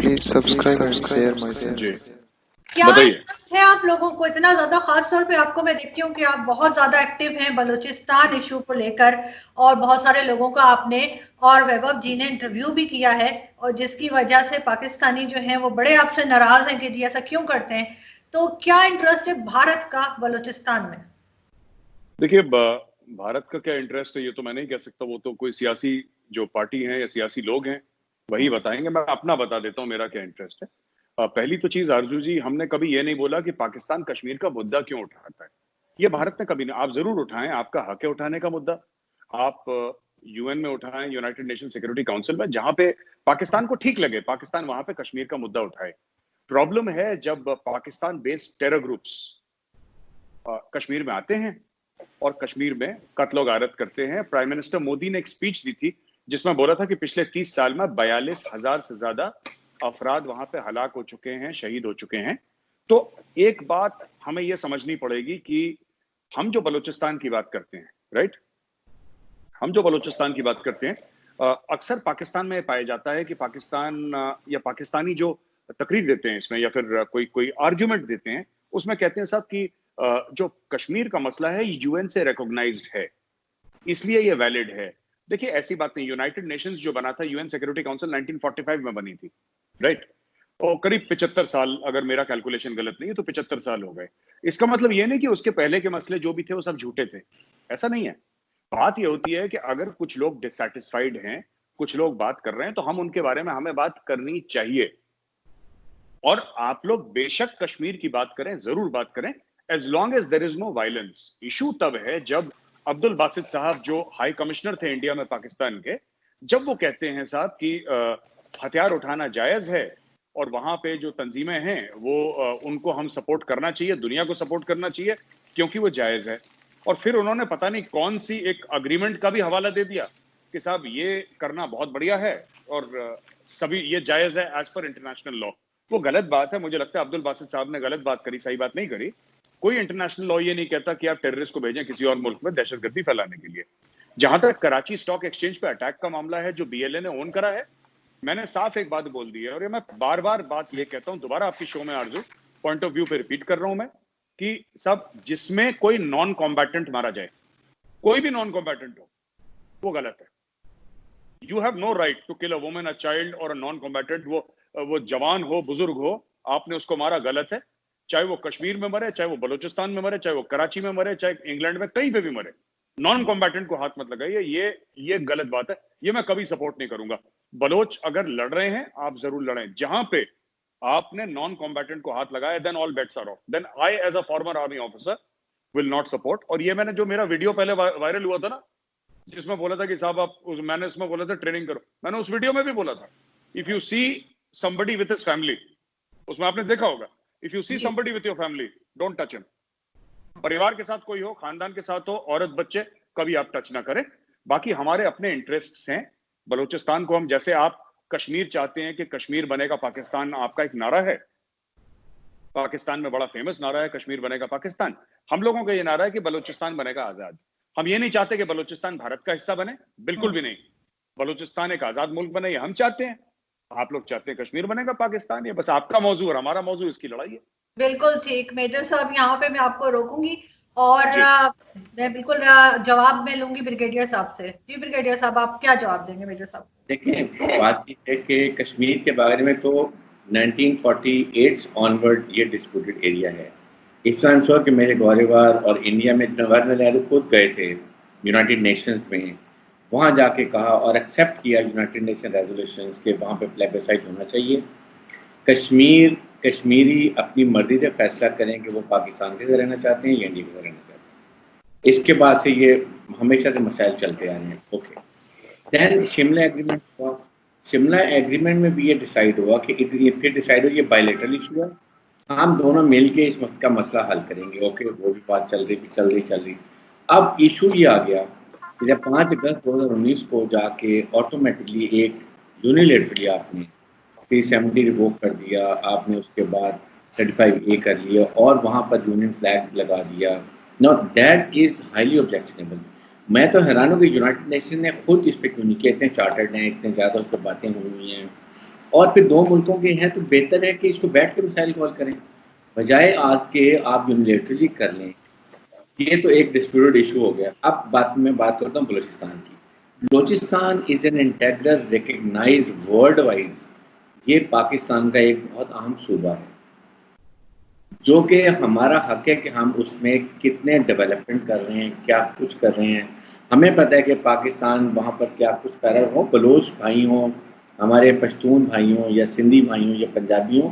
Please subscribe and share my channel. क्या interest है आप लोगों को इतना ज्यादा? खास तौर पे आपको मैं देखती हूँ कि आप बहुत ज्यादा एक्टिव हैं बलूचिस्तान इशू को लेकर, और बहुत सारे लोगों का आपने और वैभव जी ने इंटरव्यू भी किया है, और जिसकी वजह से पाकिस्तानी जो हैं वो बड़े आपसे नाराज हैं कि जी ऐसा क्यों करते हैं। तो क्या इंटरेस्ट है भारत का बलूचिस्तान में? देखिए, भारत का क्या इंटरेस्ट है ये तो मैं नहीं कह सकता, वो तो कोई सियासी जो पार्टी है या सियासी लोग हैं वही बताएंगे। मैं अपना बता देता हूँ मेरा क्या इंटरेस्ट है। पहली तो चीज आरजू जी, हमने कभी ये नहीं बोला कि पाकिस्तान कश्मीर का मुद्दा क्यों उठाता है। ये भारत ने कभी नहीं। आप जरूर उठाएं, आपका हक है उठाने का मुद्दा। आप यूएन में उठाएं, यूनाइटेड नेशन सिक्योरिटी काउंसिल में, जहां पे पाकिस्तान को ठीक लगे पाकिस्तान वहां पे कश्मीर का मुद्दा उठाए। प्रॉब्लम है जब Pakistan based terror groups Kashmir में आते हैं और कश्मीर में कत्लो गारत करते हैं। प्राइम मिनिस्टर मोदी ने एक स्पीच दी थी जिसमें बोला था कि पिछले 30 साल में 42,000 से ज्यादा अफराद वहां पे हलाक हो चुके हैं, शहीद हो चुके हैं। तो एक बात हमें यह समझनी पड़ेगी कि हम जो बलूचिस्तान की बात करते हैं, राइट, हम जो बलूचिस्तान की बात करते हैं, अक्सर पाकिस्तान में पाया जाता है कि पाकिस्तान या पाकिस्तानी जो तकरीर देते हैं इसमें या फिर कोई आर्ग्यूमेंट देते हैं, उसमें कहते हैं साहब कि जो कश्मीर का मसला है यूएन से रिकॉग्नाइज्ड है, इसलिए ये वैलिड है। देखिए, ऐसी बात नहीं। यूनाइटेड नेशंस जो बना था, यूएन सिक्योरिटी काउंसिल 1945 में बनी थी, राइट, और करीब 75 साल, अगर मेरा कैलकुलेशन गलत नहीं है तो 75 साल हो गए। इसका मतलब ये नहीं कि उसके पहले के मसले जो भी थे वो सब झूठे थे, ऐसा नहीं है। बात ये होती है कि अगर कुछ लोग डिससैटिस्फाइड हैं, कुछ लोग बात कर रहे हैं, तो हम उनके बारे में हमें बात करनी चाहिए। और आप लोग बेशक कश्मीर की बात करें, जरूर बात करें, as long as there is no violence. Issue तब है जब अब्दुल बासित साहब जो हाई कमिश्नर थे इंडिया में पाकिस्तान के, जब वो कहते हैं साहब कि हथियार उठाना जायज है और वहां पे जो तंजीमें हैं वो उनको हम सपोर्ट करना चाहिए, दुनिया को सपोर्ट करना चाहिए क्योंकि वो जायज है। और फिर उन्होंने पता नहीं कौन सी एक अग्रीमेंट का भी हवाला दे दिया कि साहब ये करना बहुत बढ़िया है और सभी ये जायज है एज पर इंटरनेशनल लॉ। वो गलत बात है। मुझे लगता है अब्दुल बासित साहब ने गलत बात करी, सही बात नहीं करी। कोई इंटरनेशनल लॉ ये नहीं कहता कि आप टेररिस्ट को भेजें किसी और मुल्क में दहशतगर्दी फैलाने के लिए। जहां तक कराची स्टॉक एक्सचेंज पे अटैक का मामला है जो बीएलए ने ओन करा है, मैंने साफ एक बात बोल दी है और ये मैं बार बार बात ये कहता हूं, दोबारा आपकी शो में आरजू पॉइंट ऑफ व्यू पे रिपीट कर रहा हूं मैं, कि सब जिसमें कोई नॉन कॉम्बैटेंट मारा जाए, कोई भी नॉन कॉम्बैटेंट हो, वो गलत है। You have no right to kill a woman, a child और अ नॉन कॉम्बैटेंट। वो जवान हो, बुजुर्ग हो, आपने उसको मारा, गलत है। चाहे वो कश्मीर में मरे, चाहे वो बलूचिस्तान में मरे, चाहे वो कराची में मरे, चाहे इंग्लैंड में, कहीं पे भी मरे, नॉन कॉम्बैटेंट को हाथ मत लगाइए। ये गलत बात है, ये मैं कभी सपोर्ट नहीं करूंगा। बलोच अगर लड़ रहे हैं, आप जरूर लड़ें। जहां पे आपने नॉन कॉम्बैटेंट को हाथ लगाया, then all bets are off. Then I as a former army officer will not support. और ये मैंने जो मेरा वीडियो पहले वायरल हुआ था ना, जिसमें बोला था कि साहब आप, मैंने उसमें बोला था ट्रेनिंग करो, मैंने उस वीडियो में भी बोला था, if you see somebody with his family, उसमें आपने देखा होगा, if you see somebody with your family, don't touch him। परिवार के साथ कोई हो, खानदान के साथ हो, औरत बच्चे, कभी आप टच ना करें। बाकी हमारे अपने इंटरेस्ट्स हैं। बलूचिस्तान को हम, जैसे आप कश्मीर चाहते हैं कि कश्मीर बनेगा पाकिस्तान, आपका एक नारा है, पाकिस्तान में बड़ा फेमस नारा है कश्मीर बनेगा पाकिस्तान। हम लोगों का ये नारा है कि बलूचिस्तान बनेगा आजाद। हम ये नहीं चाहते कि बलूचिस्तान भारत का हिस्सा बने, बिल्कुल भी नहीं। बलूचिस्तान एक आजाद मुल्क बने, ये हम चाहते हैं। आप लोग चाहते हैं कश्मीर बनेगा पाकिस्तान, ये बस आपका मौजू और हमारा मौजू, इसकी लड़ाई है। बिल्कुल ठीक। मेजर साहब, यहाँ पे मैं आपको रोकूंगी और मैं बिल्कुल जवाब में लूंगी ब्रिगेडियर साहब से। जी ब्रिगेडियर साहब, आप क्या जवाब देंगे मेजर साहब? देखिए, बात ये है कि कश्मीर के बारे में तो 1948 ऑनवर्ड ये डिस्प्यूटेड एरिया है। इट्स आई एम श्योर कि मेरे गौरवार और इंडिया में जवाहरलाल नेहरू खुद गए थे यूनाइटेड नेशंस में, वहाँ जाके कहा और एक्सेप्ट किया यूनाइटेड नेशन रेजोल्यूशंस के वहाँ पे प्लेबिसाइट होना चाहिए। कश्मीरी अपनी मर्जी से फैसला करें कि वो पाकिस्तान के साथ रहना चाहते हैं या इंडिया के साथ रहना चाहते हैं। इसके बाद से ये हमेशा से मसाइल चलते आ रहे हैं। ओके, दैन शिमला एग्रीमेंट हुआ। शिमला एग्रीमेंट में भी ये डिसाइड हुआ कि फिर डिसाइड हो, ये बायलैटरल इशू है, हम दोनों मिल के इस का मसला हल करेंगे। ओके, वो भी बात चल रही। अब इशू ये आ गया कि जब 5 अगस्त 2019 को जाके ऑटोमेटिकली एक यूनिलेटरली आपने 370 रिवोक कर दिया, आपने उसके बाद 35A कर लिया और वहाँ पर यूनियन फ्लैग लगा दिया। Now that is highly objectionable. मैं तो हैरान हूँ कि यूनाइटेड नेशन ने खुद इस पर क्यों नहीं किया। इतने चार्टर्ड हैं, इतने ज़्यादा उस पर बातें हुई हैं, और फिर 2 मुल्कों के हैं तो बेहतर है कि इसको बैठ के मसाइल हल करें, बजाय आज के आप यूनिलेटरली कर लें। ये तो एक डिस्प्यूटेड इशू हो गया। अब मैं बात करता हूँ बलूचिस्तान की। Balochistan is an integral recognized world wide, ये पाकिस्तान का एक बहुत अहम सूबा है, जो कि हमारा हक है कि हम उसमें कितने डेवलपमेंट कर रहे हैं, क्या कुछ कर रहे हैं। हमें पता है कि पाकिस्तान वहाँ पर क्या कुछ कर रहा हो, बलोच भाई हों, हमारे पश्तून भाई हों या सिंधी भाई हों या पंजाबी हों,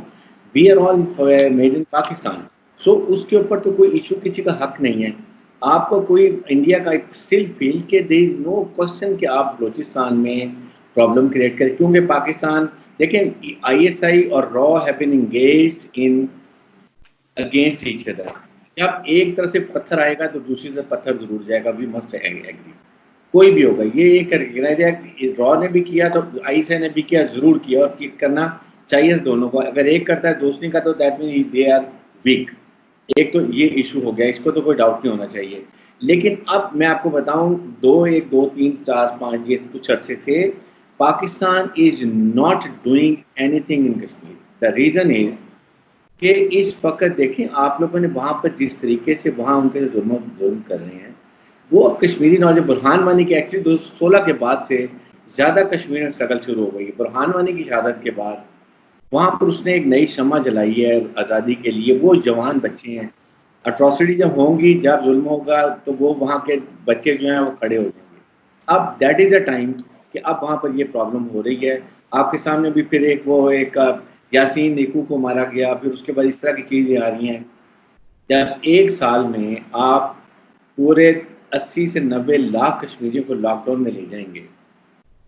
we are all made in Pakistan. So उसके ऊपर तो कोई इशू किसी का हक नहीं है। आपको कोई इंडिया का स्टिल फील के दे नो क्वेश्चन कि आप बलोचिस्तान में प्रॉब्लम क्रिएट करें, क्योंकि पाकिस्तान देखें ISI और रॉ have been engaged in against each other. जब एक तरफ से पत्थर आएगा तो दूसरी तरफ पत्थर जरूर जाएगा, वी मस्ट एग्री, कोई भी होगा। ये एक रॉ ने भी किया तो ISI ने भी किया, जरूर किया, और करना चाहिए दोनों को। अगर एक करता है दूसरी का तो that mean they are weak. एक तो ये इशू हो गया, इसको तो कोई डाउट नहीं होना चाहिए। लेकिन अब मैं आपको बताऊं 1 2 3 4 5 ये कुछ अरसे से Pakistan is not doing anything in Kashmir. The reason is कि इस वक्त देखें आप लोगों ने वहाँ पर जिस तरीके से वहाँ उनके जुल्म कर रहे हैं, वो अब कश्मीरी नौजवान बुरहान वानी की एक्चुअली 2016 के बाद से ज़्यादा कश्मीर में स्ट्रगल शुरू हो गई। बुरहान वानी की शहादत के बाद वहाँ पर उसने एक नई शम्मा जलाई है आज़ादी के लिए। वो जवान बच्चे हैं, अट्रॉसिटी जब होंगी, जब जुल्म होगा, तो वो वहाँ के बच्चे जो हैं वो खड़े हो जाएंगे। अब दैट इज़ अ टाइम कि अब वहाँ पर ये प्रॉब्लम हो रही है। आपके सामने भी फिर एक यासीन नीकू को मारा गया, फिर उसके बाद इस तरह की चीज़ें आ रही हैं। जब एक साल में आप पूरे 80 से 90 लाख कश्मीरियों को लॉकडाउन में ले जाएंगे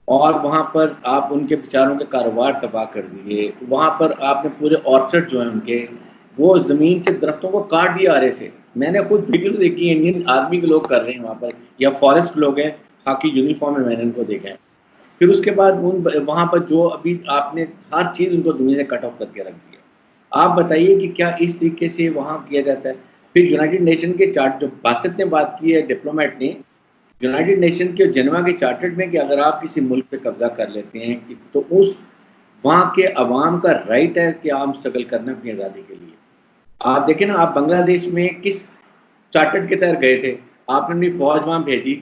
और वहाँ पर आप उनके बेचारों के कारोबार तबाह कर दिए, वहाँ पर आपने पूरे ऑर्चर्ड जो हैं उनके, वो ज़मीन से दरख्तों को काट दिया आरे से। मैंने खुद वीडियो देखी है, इंडियन आर्मी के लोग कर रहे हैं वहाँ पर, या फॉरेस्ट लोग हैं, खाकी यूनिफॉर्म में मैंने उनको देखा है। फिर उसके बाद वहाँ पर जो अभी आपने हर चीज़ उनको दुनिया से कट ऑफ करके रख दिया। आप बताइए कि क्या इस तरीके से वहाँ किया जाता है? फिर यूनाइटेड नेशन के चार्ट, जो बासित ने बात की है, डिप्लोमेट ने, यूनाइटेड नेशन के जेनेवा के चार्टर में, कि अगर आप किसी मुल्क पे कब्जा कर लेते हैं तो उस वहाँ के अवाम का राइट है कि आप स्ट्रगल करना अपनी आज़ादी के लिए। आप देखें ना, आप बांग्लादेश में किस चार्टर के तहत गए थे? आपने अपनी फौज वहाँ भेजी,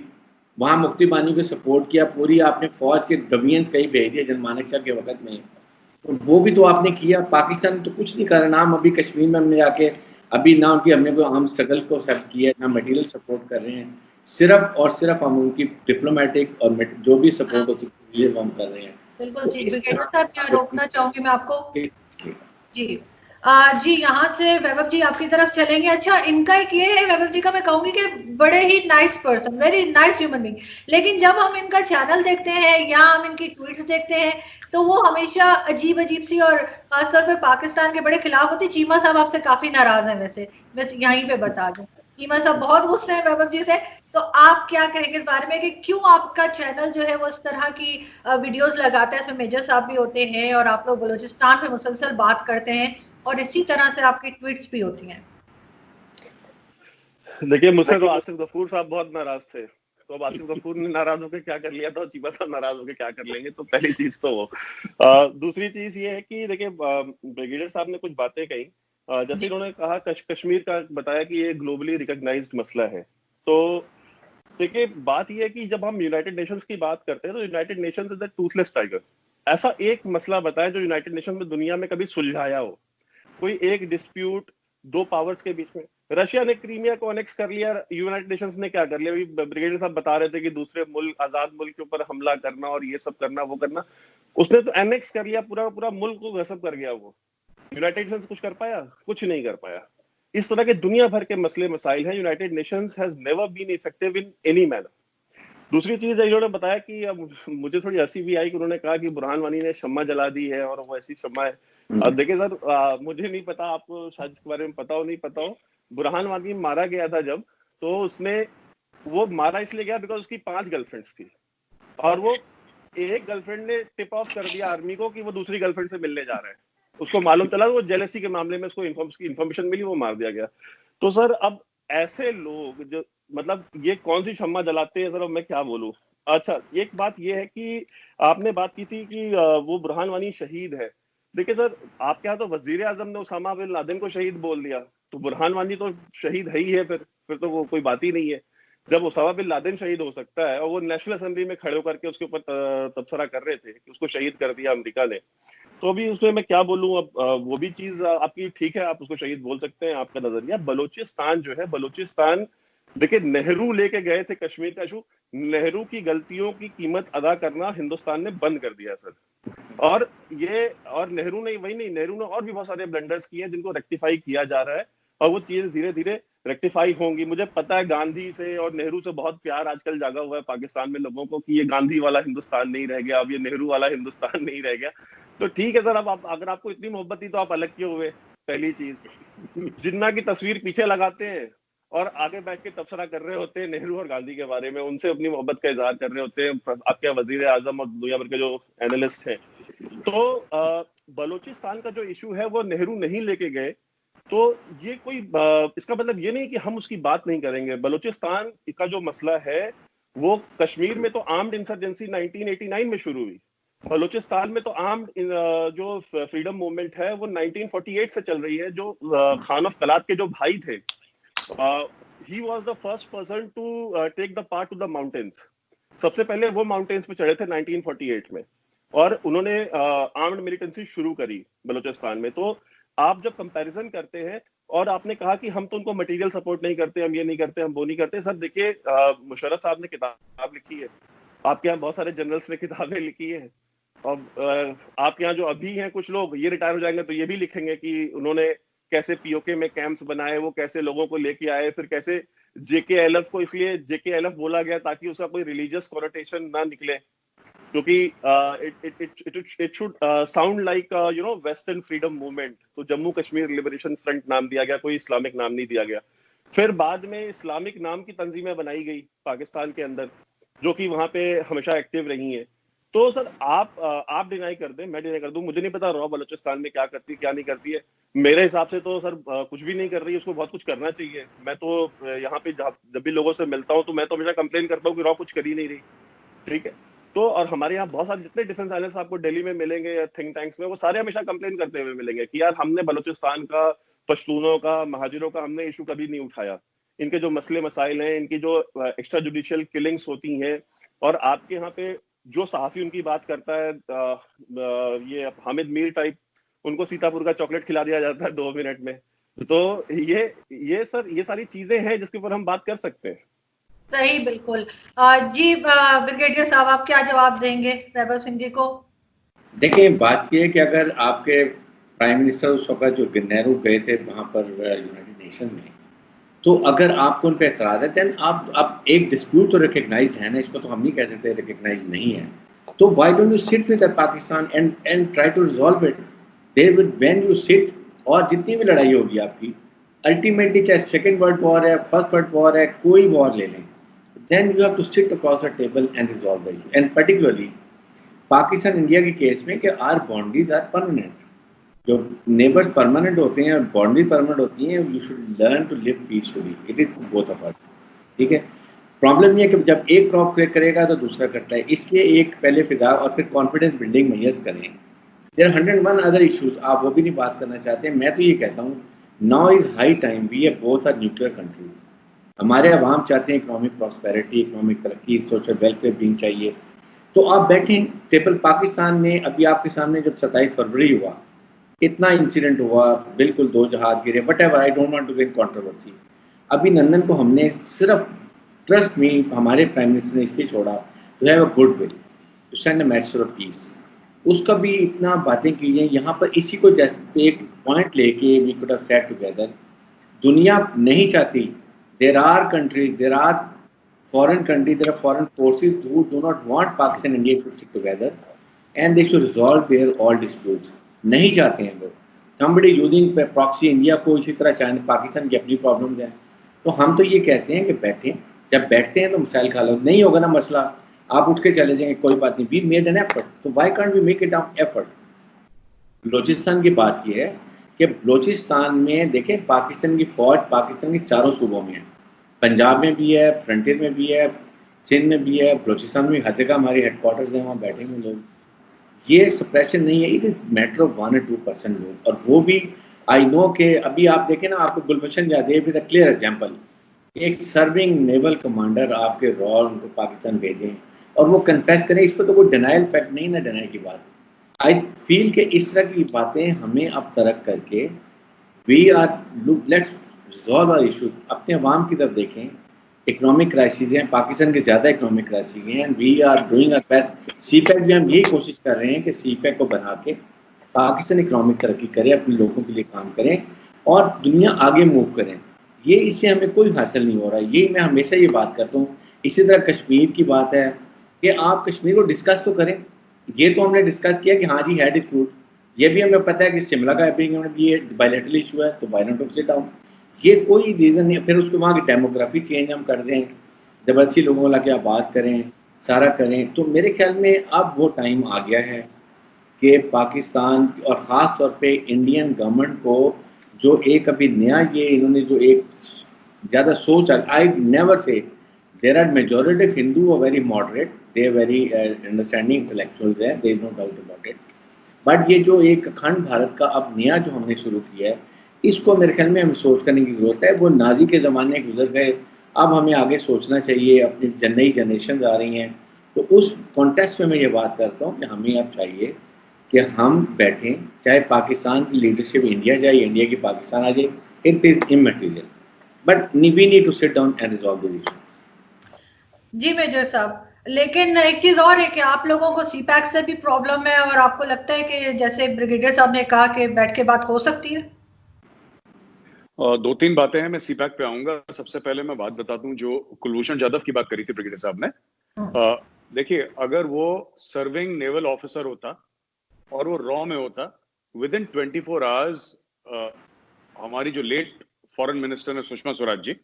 वहाँ मुक्ति बानियों को सपोर्ट किया, पूरी आपने फौज के डिवीजन्स कहीं भेज दिए जनमानक शाह के वक्त में, तो वो भी तो आपने किया। पाकिस्तान तो कुछ नहीं कर रहा। ना हम अभी कश्मीर में हमने जाके अभी ना उनकी हमने कोई आर्म स्ट्रगल को हेल्प किया, ना मटेरियल सपोर्ट कर रहे हैं। सिर्फ और सिर्फ हम उनकी डिप्लोमेटिक और जो भी सपोर्ट हो सकती है वो हम कर रहे हैं। बिल्कुल जी। ब्रिगेडियर साहब, क्या रोकना चाहूंगी मैं आपको जी। जी, यहाँ से वैभव जी आपकी तरफ चलेंगे। अच्छा, इनका एक ये है, वैभव जी का मैं कहूंगी कि बड़े ही nice person, very nice human being, लेकिन जब हम इनका चैनल देखते हैं या हम इनकी ट्वीट्स देखते हैं तो वो हमेशा अजीब अजीब सी, और खासतौर पे पाकिस्तान के बड़े खिलाफ होती। चीमा साहब आपसे काफी नाराज हैं, वैसे बस यहीं पे बता दूं, चीमा साहब बहुत गुस्से हैं वैभव जी से। तो आप क्या कहेंगे इस बारे में कि क्यों आपका चैनल जो है वो इस तरह की वीडियोस लगाता है? इसमें मेजर साहब भी होते हैं और आप लोग बलूचिस्तान पे मुसलसल बात करते हैं और इसी तरह से आपकी ट्वीट्स भी होती हैं। देखिए, मुझसे तो आसिफ गफूर साहब बहुत नाराज थे, तो अब आसिफ गफूर ने नाराज होकर क्या कर लिया था, चीमा साहब नाराज होकर क्या कर लेंगे? तो पहली चीज तो वो। दूसरी चीज ये है कि देखिए, ब्रिगेडियर साहब ने कुछ बातें कही, जैसे इन्होंने कहा कश्मीर का बताया कि ये ग्लोबली रिकॉग्नाइज्ड मसला है। तो देखिए, बात ये है कि जब हम यूनाइटेड नेशंस की बात करते हैं तो United Nations is the Toothless tiger. ऐसा एक मसला बताया जो यूनाइटेड नेशन में दुनिया में कभी सुलझाया हो, कोई एक डिस्प्यूट दो पावर्स के बीच में। रशिया ने क्रीमिया को अनेक्स कर लिया, यूनाइटेड नेशंस ने क्या कर लिया? अभी ब्रिगेडियर साहब बता रहे थे कि दूसरे मुल्क, आजाद मुल्क के ऊपर हमला करना और ये सब करना वो करना, उसने तो एनेक्स कर लिया, पूरा पूरा मुल्क को गसब कर गया। वो यूनाइटेड नेशंस कुछ कर पाया? कुछ नहीं कर पाया। इस तरह के दुनिया भर के मसले मसाइल हैं। United Nations has never been effective in any manner. दूसरी चीज इन्होंने बताया कि मुझे थोड़ी हंसी भी आई कि उन्होंने कहा कि बुरहान वानी ने शम्मा जला दी है और वो ऐसी शम्मा है। देखिए सर, मुझे नहीं पता, आपको शायद इसके बारे में पता हो नहीं पता हो, बुरहान वानी मारा गया था जब, तो उसमें वो मारा इसलिए गया बिकॉज उसकी 5 गर्लफ्रेंड्स थी और वो एक गर्लफ्रेंड ने टिप ऑफ कर दिया आर्मी को कि वो दूसरी गर्लफ्रेंड से मिलने जा रहा है। उसको मालूम चला, वो जेलसी के मामले में उसको इन्फॉर्मेशन मिली, वो मार दिया गया। तो सर अब ऐसे लोग जो, मतलब ये कौन सी शम्मा जलाते हैं सर, अब मैं क्या बोलूं। अच्छा, एक बात ये है कि आपने बात की थी कि वो बुरहान वानी शहीद है। देखिए सर, आपके यहाँ तो वजीर आजम ने उसामा बिन लादेन को शहीद बोल दिया, तो बुरहान वानी तो शहीद है ही है, फिर तो वो कोई बात ही नहीं है। जब उसामा बिन लादेन शहीद हो सकता है और वो नेशनल असेंबली में खड़े होकर के उसके ऊपर तबसरा कर रहे थे कि उसको शहीद कर दिया अमेरिका ने, तो अभी उसमें मैं क्या बोलूं। अब वो भी चीज आपकी ठीक है, आप उसको शहीद बोल सकते हैं, आपका नजरिया। बलोचिस्तान जो है, बलोचिस्तान देखिए, नेहरू लेके गए थे कश्मीर का इशू, नेहरू की गलतियों की कीमत अदा करना हिंदुस्तान ने बंद कर दिया सर। और नेहरू ने वही नहीं, नेहरू ने और भी बहुत सारे ब्लंडर्स किए हैं जिनको रेक्टिफाई किया जा रहा है, और वो चीजें धीरे धीरे रेक्टिफाई होंगी। मुझे पता है गांधी से और नेहरू से बहुत प्यार आजकल जागा हुआ है पाकिस्तान में लोगों को कि ये गांधी वाला हिंदुस्तान नहीं रह गया, अब ये नेहरू वाला हिंदुस्तान नहीं रह गया। तो ठीक है सर, अब आप अगर आपको इतनी मोहब्बत थी तो आप अलग क्यों हुए? पहली चीज, जिन्ना की तस्वीर पीछे लगाते हैं और आगे बैठ के तबसरा कर रहे होते हैं नेहरू और गांधी के बारे में, उनसे अपनी मोहब्बत का इजहार कर रहे होते हैं आपके वजीर आजम और दुनिया भर के जो एनालिस्ट हैं। तो बलोचिस्तान का जो इशू है वो नेहरू नहीं लेके गए, तो ये कोई इसका मतलब ये नहीं कि हम उसकी बात नहीं करेंगे। बलोचिस्तान का जो मसला है वो कश्मीर में तो आर्म्ड इंसर्जेंसी 1989 में शुरू हुई, बलोचिस्तान में तो आर्म्ड जो फ्रीडम मूवमेंट है वो 1948 से चल रही है। जो खान ऑफ कलात के जो भाई थे, he was the first person to take the path to the mountains। सबसे पहले वो माउंटेन्स पे चढ़े थे 1948 में, और उन्होंने आर्म्ड मिलिटेंसी शुरू करी बलूचिस्तान में। तो आप जब कंपैरिजन करते हैं, और आपने कहा कि हम तो उनको मटेरियल सपोर्ट नहीं करते, हम ये नहीं करते, हम वो नहीं करते। सर देखिए, मुशर्रफ साहब ने किताब लिखी है, आपके यहाँ बहुत सारे जनरल्स ने किताबें लिखी है, और आपके यहाँ जो अभी हैं कुछ लोग, ये रिटायर हो जाएंगे तो ये भी लिखेंगे कि उन्होंने कैसे पीओके में कैंप्स बनाए, वो कैसे लोगों को लेके आए, फिर कैसे जेकेएलएफ को इसलिए जेकेएलएफ बोला गया ताकि उसका कोई रिलीजियस कॉनोटेशन ना निकले, क्योंकि it should sound like you know western freedom movement. तो जम्मू कश्मीर लिबरेशन फ्रंट नाम दिया गया, कोई इस्लामिक नाम नहीं दिया गया। फिर बाद में इस्लामिक नाम की तंजीमें बनाई गई पाकिस्तान के अंदर, जो कि वहां पे हमेशा एक्टिव रही हैं। तो सर आप डिनाई कर दें, मैं डिनाई कर दूं, मुझे नहीं पता रॉ बलूचिस्तान में क्या करती है क्या नहीं करती है। मेरे हिसाब से तो सर कुछ भी नहीं कर रही है, उसको बहुत कुछ करना चाहिए। मैं तो यहाँ पे जब भी लोगों से मिलता हूँ तो मैं तो हमेशा कंप्लेन करता हूँ कि रॉ कुछ कर ही नहीं रही, ठीक है। तो और हमारे यहाँ बहुत सारे जितने डिफेंस एनालिस्ट आपको दिल्ली में मिलेंगे या थिंक टैंक्स में, वो सारे हमेशा कंप्लेन करते हुए मिलेंगे कि यार हमने बलूचिस्तान का, पश्तूनों का, महाजिरों का हमने इशू कभी नहीं उठाया। इनके जो मसले मसाइल हैं, इनकी जो एक्स्ट्रा जुडिशियल किलिंग्स होती हैं, और आपके यहाँ पे जो सहाफी उनकी बात करता है, ये हामिद मीर टाइप, उनको सीतापुर का चॉकलेट खिला दिया जाता है 2 मिनट में। तो ये सर, ये सारी चीजें हैं जिसके ऊपर हम बात कर सकते हैं। सही, बिल्कुल। जी ब्रिगेडियर साहब, आप क्या जवाब देंगे वैभव सिंह जी को? देखिए, बात ये है कि अगर आपके प्राइम मिनिस्टर उस वक्त जो नेहरू गए थे वहां पर यूनाइटेड नेशन में, तो अगर आपको उन पर एतराज है, देन आप एक डिस्प्यूट तो रिकग्नाइज है ना, इसको तो हम नहीं कह सकते रिकग्नाइज नहीं है। तो why don't you sit with Pakistan and try to resolve it. There will when you sit, और जितनी भी लड़ाई होगी आपकी, अल्टीमेटली चाहे सेकंड वर्ल्ड वॉर है, फर्स्ट वर्ल्ड वॉर है, कोई वॉर ले लें, then you have to sit across the table and resolve the issue. And particularly Pakistan India के केस में कि आर बाउंड्रीज आर परमानेंट, जो नेबर्स परमानेंट होते हैं और बाउंड्री परमानेंट होती हैं, you should learn to live peacefully, it is both of us, ठीक है। प्रॉब्लम ये है कि जब एक क्रॉप क्रिएट करेगा तो दूसरा करता है, इसलिए एक पहले फिदा और फिर कॉन्फिडेंस बिल्डिंग मेजर्स करें। देयर 101 अदर इशूज, आप वो भी नहीं बात करना चाहते। मैं तो ये कहता हूँ, now is high time, we are both are nuclear countries. हमारे अवाम चाहते हैं इकोनॉमिक प्रॉस्पेरिटी, इकोनॉमिक तरक्की, सोशल वेलफेयर बीइंग चाहिए। तो आप बैठें टेबल। पाकिस्तान में अभी आपके सामने जब 27 फरवरी हुआ, इतना इंसिडेंट हुआ, बिल्कुल 2 जहाज गिरे, but ever, I don't want to get controversy. अभी नंदन को हमने सिर्फ, ट्रस्ट में, हमारे प्राइम मिनिस्टर ने इसलिए छोड़ा to have a good will, to send a message of peace. उसका भी इतना बातें की हैं यहाँ पर, इसी को जस्ट एक पॉइंट लेके we could have set together. दुनिया नहीं चाहती, there are countries, there are foreign countries, there are foreign forces who do not want Pakistan and India to stick together, and they should resolve their all disputes. नहीं चाहते हैं लोग। somebody using proxy India को इसी तरह चाहे पाकिस्तान की अपनी प्रॉब्लम्स हैं। तो हम तो ये कहते हैं कि बैठें, जब बैठते हैं तो मिसाइल खा लो, नहीं होगा ना मसला, आप उठ के चले जाएंगे, कोई बात नहीं, we made an effort, तो why can't we make it an effort? Balochistan की बात ये है कि बलूचिस्तान में देखें, पाकिस्तान की फौज पाकिस्तान के चारों सूबों में है, पंजाब में भी है, फ्रंटियर में भी है, सिंध में भी है, बलोचिस्तान में, हर जगह हमारी हेडक्वार्टर्स हैं, वहाँ बैठे हुए लोग। ये सप्रेशन नहीं है, it is matter of 1 or 2% लोग, और वो भी आई नो कि अभी आप देखें ना, आपको Gulbhushan Yadav is a clear example, एक सर्विंग नेवल कमांडर आपके रॉ उनको पाकिस्तान भेजें और वो कन्फेस करें, इस पर तो कोई डिनाइल फैक्ट नहीं ना, डिनाई की बात। आई फील कि इस तरह की बातें हमें अब तरक करके we are let's resolve our issue, अपने अवाम की तरफ देखें। इकोनॉमिक क्राइसिस हैं, पाकिस्तान के ज़्यादा इकोनॉमिक क्राइसिस हैं, and we are doing our best. CPEC भी हम यही कोशिश कर रहे हैं कि सीपैक को बना के पाकिस्तान इकोनॉमिक तरक्की करे, अपने लोगों के लिए काम करें और दुनिया आगे मूव करें। ये इससे हमें कोई हासिल नहीं हो रहा है, ये मैं हमेशा ये बात करता हूँ। इसी तरह कश्मीर की बात है कि आप कश्मीर को डिस्कस तो करें, ये तो हमने डिस्कस किया कि हाँ जी है डिस्प्यूट, ये भी हमें पता है कि शिमला का भी ये बायलैटरल इशू है, तो बायलैटरल सिट डाउन, ये कोई रीज़न नहीं है। फिर उसके वहाँ की डेमोग्राफी चेंज हम कर दें, जबरदस्ती लोगों वाला क्या बात करें, सारा करें, तो मेरे ख्याल में अब वो टाइम आ गया है कि पाकिस्तान और ख़ास तौर पे इंडियन गवर्नमेंट को जो एक अभी नया ये इन्होंने जो एक ज़्यादा सोच, I never say there are majority of Hindu are very moderate, they are very understanding intellectuals है, there is no doubt about it, but ये जो एक अखंड भारत का अब नया जो हमने शुरू किया है, इसको मेरे ख्याल में हमें सोच करने की ज़रूरत है। वो नाजी के ज़माने गुजर गए, अब हमें आगे सोचना चाहिए, अपनी नई जनरेशन आ रही हैं, तो उस कॉन्टेक्स्ट में मैं ये बात करता हूँ कि हमें अब चाहिए कि हम बैठें, चाहे पाकिस्तान की लीडरशिप इंडिया जाए, इंडिया की पाकिस्तान आ जाए, it is immaterial, but we need to sit down and resolve the issue. जी मेजर साहब, लेकिन एक चीज और है कि आप लोगों को सीपैक से भी प्रॉब्लम है, और आपको लगता है कि जैसे ब्रिगेडियर साहब ने कहा कि बैठ के बात हो सकती है? दो तीन बातें हैं, मैं सीपैक पे आऊंगा। सबसे पहले मैं बात बता दूं, जो कुलभूषण जाधव की बात करी थी ब्रिगेडियर साहब ने, देखिए अगर वो सर्विंग नेवल ऑफिसर होता और वो रॉ में होता, विद इन 24 आवर्स हमारी जो लेट फॉरेन मिनिस्टर है सुषमा स्वराज जी,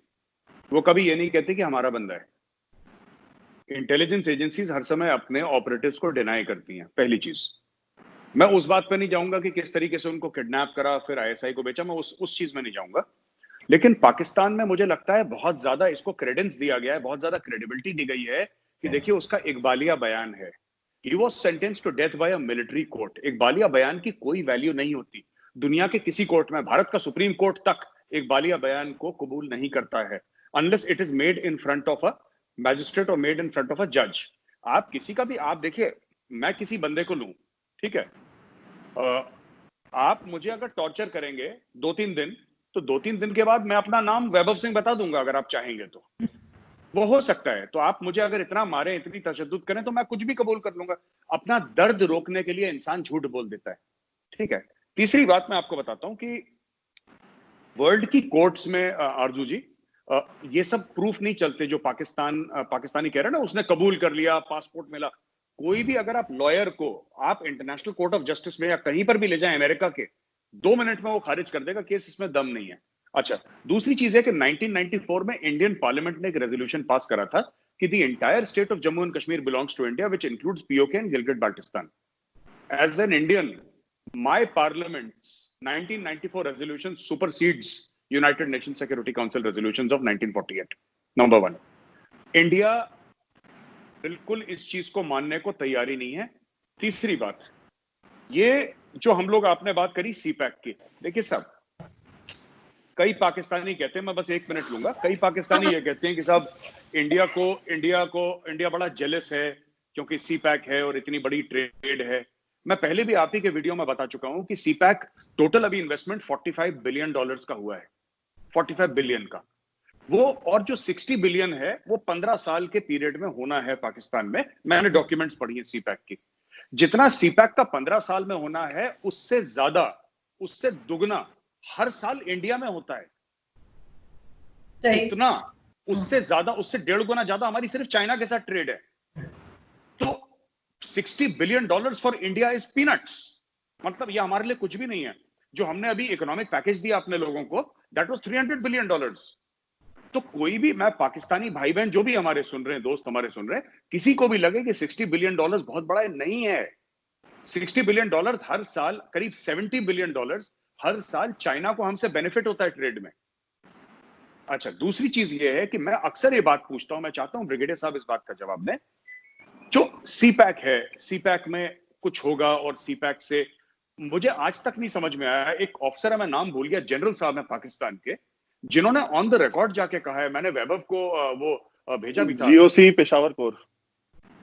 वो कभी ये नहीं कहते कि हमारा बंदा है। इंटेलिजेंस एजेंसीज हर समय अपने ऑपरेटिव्स को डिनाई करती हैं, पहली चीज। मैं उस बात पे नहीं जाऊंगा कि किस तरीके से उनको किडनैप करा फिर आईएसआई को बेचा, मैं उस चीज में नहीं जाऊंगा। लेकिन पाकिस्तान में मुझे लगता है बहुत ज्यादा इसको क्रेडेंस दिया गया है, बहुत ज्यादा क्रेडिबिलिटी दी गई है कि देखिए उसका इकबालिया बयान है, he was sentenced to death by a military court. इकबालिया बयान की कोई वैल्यू नहीं होती दुनिया के किसी कोर्ट में, भारत का सुप्रीम कोर्ट तक इकबालिया बयान को कबूल नहीं करता है unless it is made in front of a magistrate और made in front of a जज। आप किसी का भी, आप देखिए मैं किसी बंदे को लूं, ठीक है, आप मुझे अगर टॉर्चर करेंगे 2-3 दिन, तो 2-3 दिन के बाद मैं अपना नाम वैभव सिंह बता दूंगा, अगर आप चाहेंगे तो वो हो सकता है। तो आप मुझे अगर इतना मारे, इतनी तशद्दुद करें, तो मैं कुछ भी कबूल कर लूंगा। अपना दर्द रोकने के लिए इंसान झूठ बोल देता है, ठीक है। तीसरी बात मैं आपको बताता हूं कि वर्ल्ड की कोर्ट्स में आरजू जी, ये सब प्रूफ नहीं चलते जो पाकिस्तानी कह रहे हैं ना, उसने कबूल कर लिया, पासपोर्ट मिला। कोई भी अगर आप लॉयर को आप इंटरनेशनल कोर्ट ऑफ जस्टिस में या कहीं पर भी ले जाएं अमेरिका के, 2 मिनट में वो खारिज कर देगा, केस इसमें दम नहीं है। अच्छा, दूसरी चीज है कि 1994 में इंडियन पार्लियामेंट ने एक रेजोल्यूशन पास करा था कि the entire state of Jammu and Kashmir belongs to India which includes PoK and Gilgit Baltistan. As an Indian, my parliament's 1994 resolution supersedes united nation security council resolutions of 1948। Number 1, India बिल्कुल इस चीज को मानने को तैयारी नहीं है। तीसरी बात, ये जो हम लोग, आपने बात करी सीपैक की, देखिए साहब, कई पाकिस्तानी कहते हैं, मैं बस 1 मिनट लूंगा, कई पाकिस्तानी ये कहते हैं कि साहब इंडिया बड़ा जेलस है क्योंकि सीपैक है और इतनी बड़ी ट्रेड है। मैं पहले भी आप ही के वीडियो में बता चुका हूं कि सीपैक टोटल अभी इन्वेस्टमेंट $45 बिलियन का हुआ है, 45 बिलियन का वो, और जो 60 बिलियन है वो 15 साल के पीरियड में होना है पाकिस्तान में। मैंने डॉक्यूमेंट्स पढ़ी है सीपैक की, जितना सीपैक का 15 साल में होना है उससे ज्यादा, उससे दुगना हर साल इंडिया में होता है। इतना, उससे ज्यादा, उससे 1.5 गुना ज्यादा हमारी सिर्फ चाइना के साथ ट्रेड है। तो $60 billion for India is peanuts, मतलब ये हमारे लिए कुछ भी नहीं है। जो हमने अभी इकोनॉमिक पैकेज दिया अपने लोगों को, दैट वाज $300 बिलियन। तो कोई भी, मैं पाकिस्तानी भाई बहन जो भी हमारे सुन रहे हैं, दोस्त हमारे सुन रहे हैं, किसी को भी लगे कि $60 बिलियन बहुत बड़ा है, नहीं है। $60 बिलियन हर साल, करीब $70 बिलियन हर साल चाइना को हमसे बेनिफिट होता है ट्रेड में। अच्छा, दूसरी चीज ये है कि मैं अक्सर ये बात पूछता हूं, मैं चाहता हूं ब्रिगेडियर साहब इस बात का जवाब दें। जो सीपैक है, सीपैक में कुछ होगा और सीपैक से मुझे आज तक नहीं समझ में आया। एक ऑफिसर है, मैं नाम भूल गया, जनरल साहब है पाकिस्तान के, जिन्होंने ऑन द रिकॉर्ड जाके कहा है, मैंने वैभव को वो भेजा भी था, जीओसी पेशावर कोर।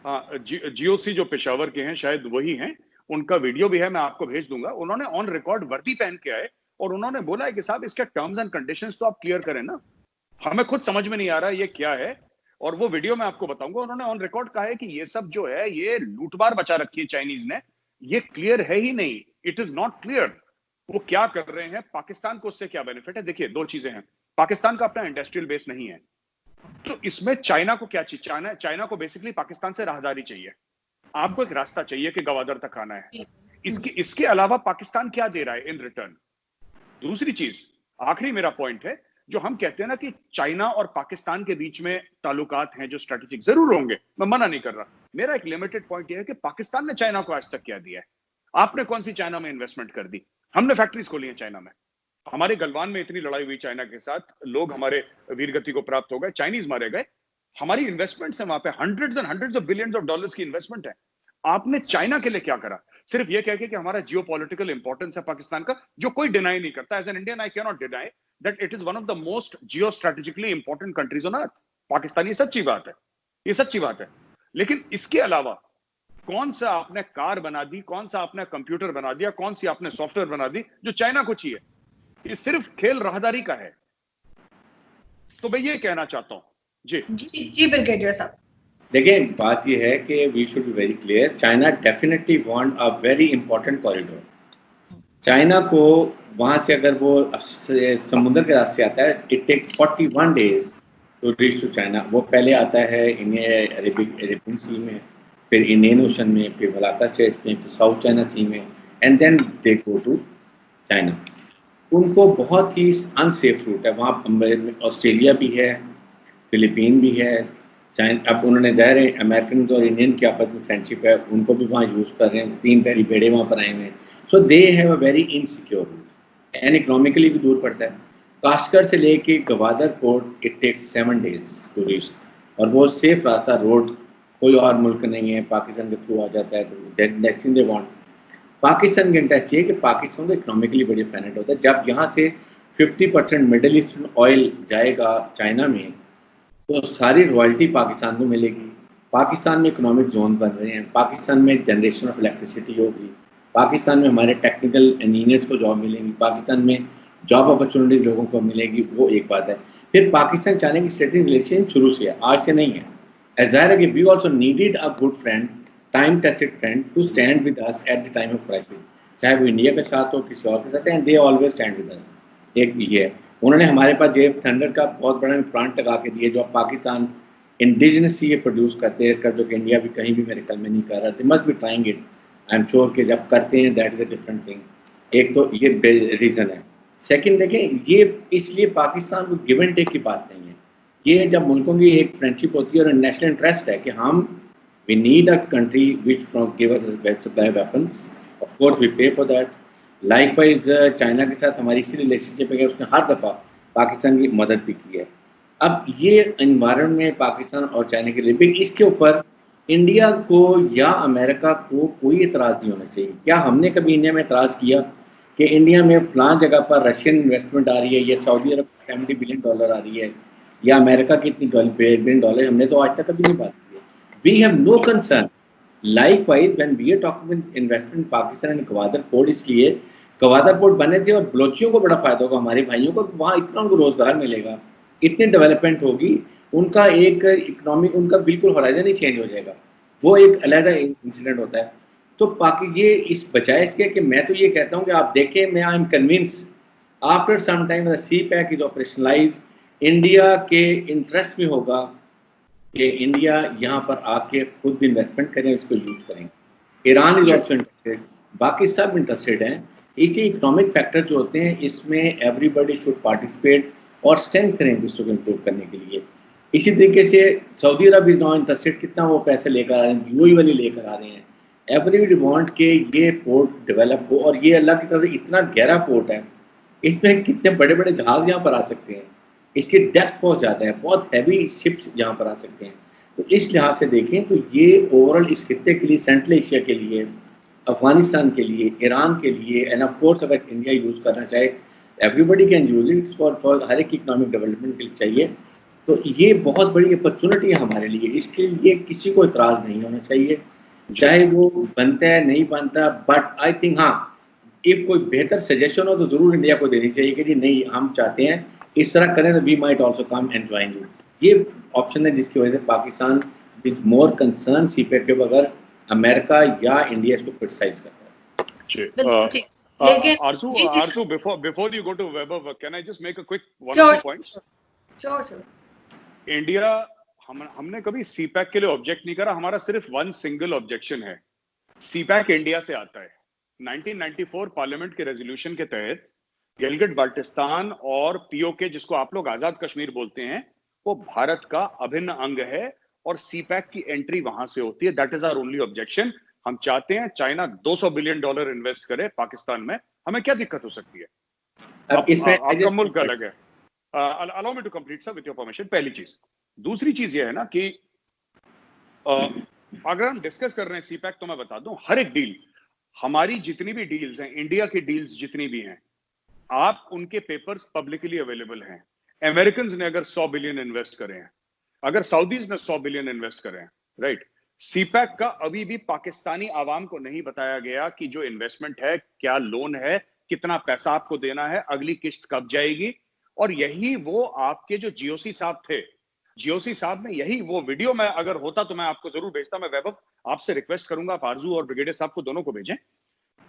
हाँ, जीओसी जो पेशावर के हैं शायद वही हैं, उनका वीडियो भी है, मैं आपको भेज दूंगा। उन्होंने ऑन रिकॉर्ड वर्दी पहन के आए और उन्होंने बोला है कि साहब इसके टर्म्स एंड कंडीशंस तो आप क्लियर करें ना, हमें खुद समझ में नहीं आ रहा ये क्या है। और वो वीडियो मैं आपको बताऊंगा, उन्होंने ऑन रिकॉर्ड कहा है कि ये सब जो है ये लूटमार बचा रखी है चाइनीज ने, ये क्लियर है ही नहीं, इट इज नॉट क्लियर वो क्या कर रहे हैं, पाकिस्तान को उससे क्या बेनिफिट है। देखिए, दो चीजें हैं, पाकिस्तान का अपना इंडस्ट्रियल बेस नहीं है, तो इसमें चाइना को क्या चाहिए, चाइना को बेसिकली पाकिस्तान से राहदारी चाहिए, आपको एक रास्ता चाहिए कि गवादर तक आना है। इसके अलावा पाकिस्तान क्या दे रहा है इन रिटर्न। दूसरी चीज, आखिरी मेरा पॉइंट है, जो हम कहते हैं ना कि चाइना और पाकिस्तान के बीच में ताल्लुकात हैं जो स्ट्रेटेजिक, जरूर होंगे, मैं मना नहीं कर रहा। मेरा एक लिमिटेड पॉइंट यह है कि पाकिस्तान ने चाइना को आज तक क्या दिया है। आपने कौन सी चाइना में इन्वेस्टमेंट कर दी? हमने फैक्ट्रीज खोली है चाइना में, हमारे गलवान में इतनी लड़ाई हुई चाइना के साथ, लोग हमारे वीरगति को प्राप्त हो गए, चाइनीज मारे गए, हमारी इन्वेस्टमेंट्स है वहां पे, hundreds and hundreds of billions of dollars की इन्वेस्टमेंट है। आपने चाइना के लिए क्या करा? सिर्फ ये कह के कि हमारा जियोपॉलिटिकल इंपॉर्टेंस है पाकिस्तान का, जो कोई डिनाई नहीं करता। As an Indian I can not deny that it is one of the most geo strategically important countries on earth, Pakistan. ये सच्ची बात है, ये सच्ची बात है। लेकिन इसके अलावा कौन सा आपने कार बना दी, कौन सा आपने कंप्यूटर बना दिया, कौन सी आपने सॉफ्टवेयर बना दी जो चाइना को चाहिए? ये सिर्फ खेल राहदारी का है। तो मैं ये कहना चाहता हूं। जी ब्रिगेडियर साहब, देखिए, बात ये है कि we should be very clear, China definitely want a very important corridor. China को वहां से अगर वो समुद्र के रास्ते आता है, it takes 41 days to reach to China. वो पहले आता है अरेबियन सी में, फिर इंडियन ओशन में, फिर मलाक्का स्टेट में, फिर साउथ चाइना सी में, and then they go to China. उनको बहुत ही अनसेफ रूट है वहाँ। ऑस्ट्रेलिया भी है, फिलीपीन भी है, चाइना। अब उन्होंने ज़ाहिर है अमेरिकन और इंडियन की आपस में फ्रेंडशिप है, उनको भी वहाँ यूज़ कर रहे हैं, 3 पैरी बेड़े वहाँ पर आए हुए हैं। So they have a very insecure route and economically भी दूर पड़ता है। काशगर से लेके Gwadar port it takes 7 days to reach, और वो सेफ रास्ता, रोड कोई और मुल्क नहीं है, पाकिस्तान के थ्रू आ जाता है। तो next thing they want, Pakistan के इंटरेस्ट चाहिए कि पाकिस्तान को इकोनॉमिकली बड़ी बेनिफिट होता है। जब यहाँ से 50% मिडल ईस्टर्न ऑयल जाएगा चाइना में, तो सारी रॉयल्टी पाकिस्तान को मिलेगी। पाकिस्तान में इकोनॉमिक जोन बन रहे हैं, पाकिस्तान में जनरेशन ऑफ इलेक्ट्रिसिटी होगी, पाकिस्तान में हमारे टेक्निकल इंजीनियर्स को जॉब मिलेंगी, पाकिस्तान में जॉब अपॉर्चुनिटीज लोगों को मिलेगी, वो एक बात है। फिर पाकिस्तान चाइना की स्ट्रेटेजिक रिलेशन शुरू से है, आज से नहीं है। ज़ाहिर है कि we also needed a good friend, time tested friend to stand with us at the time of crisis, चाहे वो इंडिया के साथ हो, किसी और के साथ, and they always stand with अस। एक ये है, उन्होंने हमारे पास जेब थंडर का बहुत बड़ा प्लांट लगा के दिए, जो पाकिस्तान इंडिजिनस ये प्रोड्यूस करते हैं, जो कि इंडिया भी कहीं भी मेरे ख्याल में नहीं कर रहा। They must be trying it, I am sure कि जब करते हैं that is a different thing. एक तो ये रीज़न है। सेकंड देखें, ये इसलिए पाकिस्तान को गिव एंड टेक की बात नहीं है, ये जब मुल्कों की एक फ्रेंडशिप होती है और नेशनल इंटरेस्ट है कि हम we need a country which from give us well supply weapons, of course we pay for that. Likewise China के साथ हमारी इसी रिलेशनशिप है, उसने हर दफ़ा पाकिस्तान की मदद भी की है। अब ये एनवायरनमेंट में पाकिस्तान और चाइना के लिए, इसके ऊपर इंडिया को या अमेरिका को कोई एतराज़ नहीं होना चाहिए। क्या हमने कभी इंडिया में एतराज़ किया कि इंडिया में फलां जगह पर रशियन इन्वेस्टमेंट आ रही है, या सऊदी अरब $70 बिलियन आ रही है, या अमेरिका की इतनी $1 बिलियन? हमने तो आज तक कभी नहीं बात की। We have no concern. Likewise, when we are talking with investment in Pakistan and Gwadar Port, इसलिए गवादर पोर्ट बने थे और बलोचियों को बड़ा फायदा होगा, हमारे भाइयों को वहाँ इतना उनको रोजगार मिलेगा, इतनी डेवलपमेंट होगी, उनका एक इकोनॉमिक, उनका बिल्कुल होराइजन ही चेंज हो जाएगा। वो एक अलग इंसिडेंट होता है। तो बाकी ये इस बजाय इसके कि मैं तो ये कहता हूँ कि आप देखें, मैं I am convinced after some time CPEC is operationalize, India के इंटरेस्ट में होगा कि इंडिया यहाँ पर आके खुद भी इन्वेस्टमेंट करें, उसको यूज करेंगे। ईरान इज ऑल्सो इंटरेस्टेड, बाकी सब इंटरेस्टेड हैं। इसलिए इकोनॉमिक फैक्टर जो होते हैं इसमें एवरीबडी शुड पार्टिसिपेट और स्ट्रेंथ करें दूसरों को इम्प्रूव करने के लिए। इसी तरीके से Saudi Arab is not interested, कितना वो पैसे लेकर आ रहे हैं, यूएई वाले लेकर आ रहे हैं। एवरीबडी वांट के ये पोर्ट डेवलप हो, और ये अल्लाह की तरफ से इतना गहरा पोर्ट है, इसमें कितने बड़े बड़े जहाज यहाँ पर आ सकते हैं। इसकी डेप्थ बहुत ज़्यादा है, बहुत हैवी शिप्स यहाँ पर आ सकते हैं। तो इस लिहाज से देखें तो ये ओवरऑल इस खित्ते के लिए, सेंट्रल एशिया के लिए, अफगानिस्तान के लिए, ईरान के लिए, एंड ऑफ कोर्स अगर इंडिया यूज़ करना चाहे, everybody can use it for her एक इकोनॉमिक डेवलपमेंट के लिए चाहिए। तो ये बहुत बड़ी अपॉर्चुनिटी है हमारे लिए, इसके लिए किसी को इतराज़ नहीं होना चाहिए, चाहे वो बनता है नहीं बनता। बट आई थिंक हाँ, एक कोई बेहतर सजेशन हो तो ज़रूर इंडिया को देनी चाहिए कि जी नहीं, हम चाहते हैं इस तरह करें तो we might also come and join you. ये ऑप्शन है जिसकी वजह से Pakistan is more concern CPEC के बगैर अमेरिका या इंडिया इसको क्रिटिसाइज करता है। Arzu, before you go to Vaibhav, can I just make a quick one or two points? Sure. India हमने कभी सीपैक के लिए ऑब्जेक्ट नहीं करा, हमारा सिर्फ वन सिंगल ऑब्जेक्शन है, सीपैक इंडिया से आता है। 1994 पार्लियामेंट के रेजोल्यूशन के तहत गिलगिट बाल्टिस्तान और पीओके, जिसको आप लोग आजाद कश्मीर बोलते हैं, वो भारत का अभिन्न अंग है और सीपैक की एंट्री वहां से होती है। That is our only objection. हम चाहते हैं चाइना $200 बिलियन इन्वेस्ट करे पाकिस्तान में, हमें क्या दिक्कत हो सकती है? अब इसमें आपका मुल्क अलग है। Allow me to complete sir with your permission. पहली चीज। दूसरी चीज ये है ना कि अगर हम डिस्कस कर रहे हैं सीपैक, तो मैं बता दूं, हर एक डील, हमारी जितनी भी डील्स हैं, इंडिया की डील्स जितनी भी हैं, आप उनके पेपर्स पब्लिकली अवेलेबल हैं। अमेरिकन ने अगर 100 बिलियन इन्वेस्ट करे हैं, अगर सऊदीज ने 100 बिलियन इन्वेस्ट करे हैं, राइट, सीपैक का अभी भी पाकिस्तानी आवाम को नहीं बताया गया कि जो इन्वेस्टमेंट है, क्या लोन है, कितना पैसा आपको देना है, अगली किस्त कब जाएगी। और यही वो आपके जो जीओसी साहब थे, जीओसी साहब ने यही वो वीडियो, में अगर होता तो मैं आपको जरूर भेजता। मैं वैभव आपसे रिक्वेस्ट करूंगा, आप आरजू और ब्रिगेडियर साहब को दोनों को भेजें।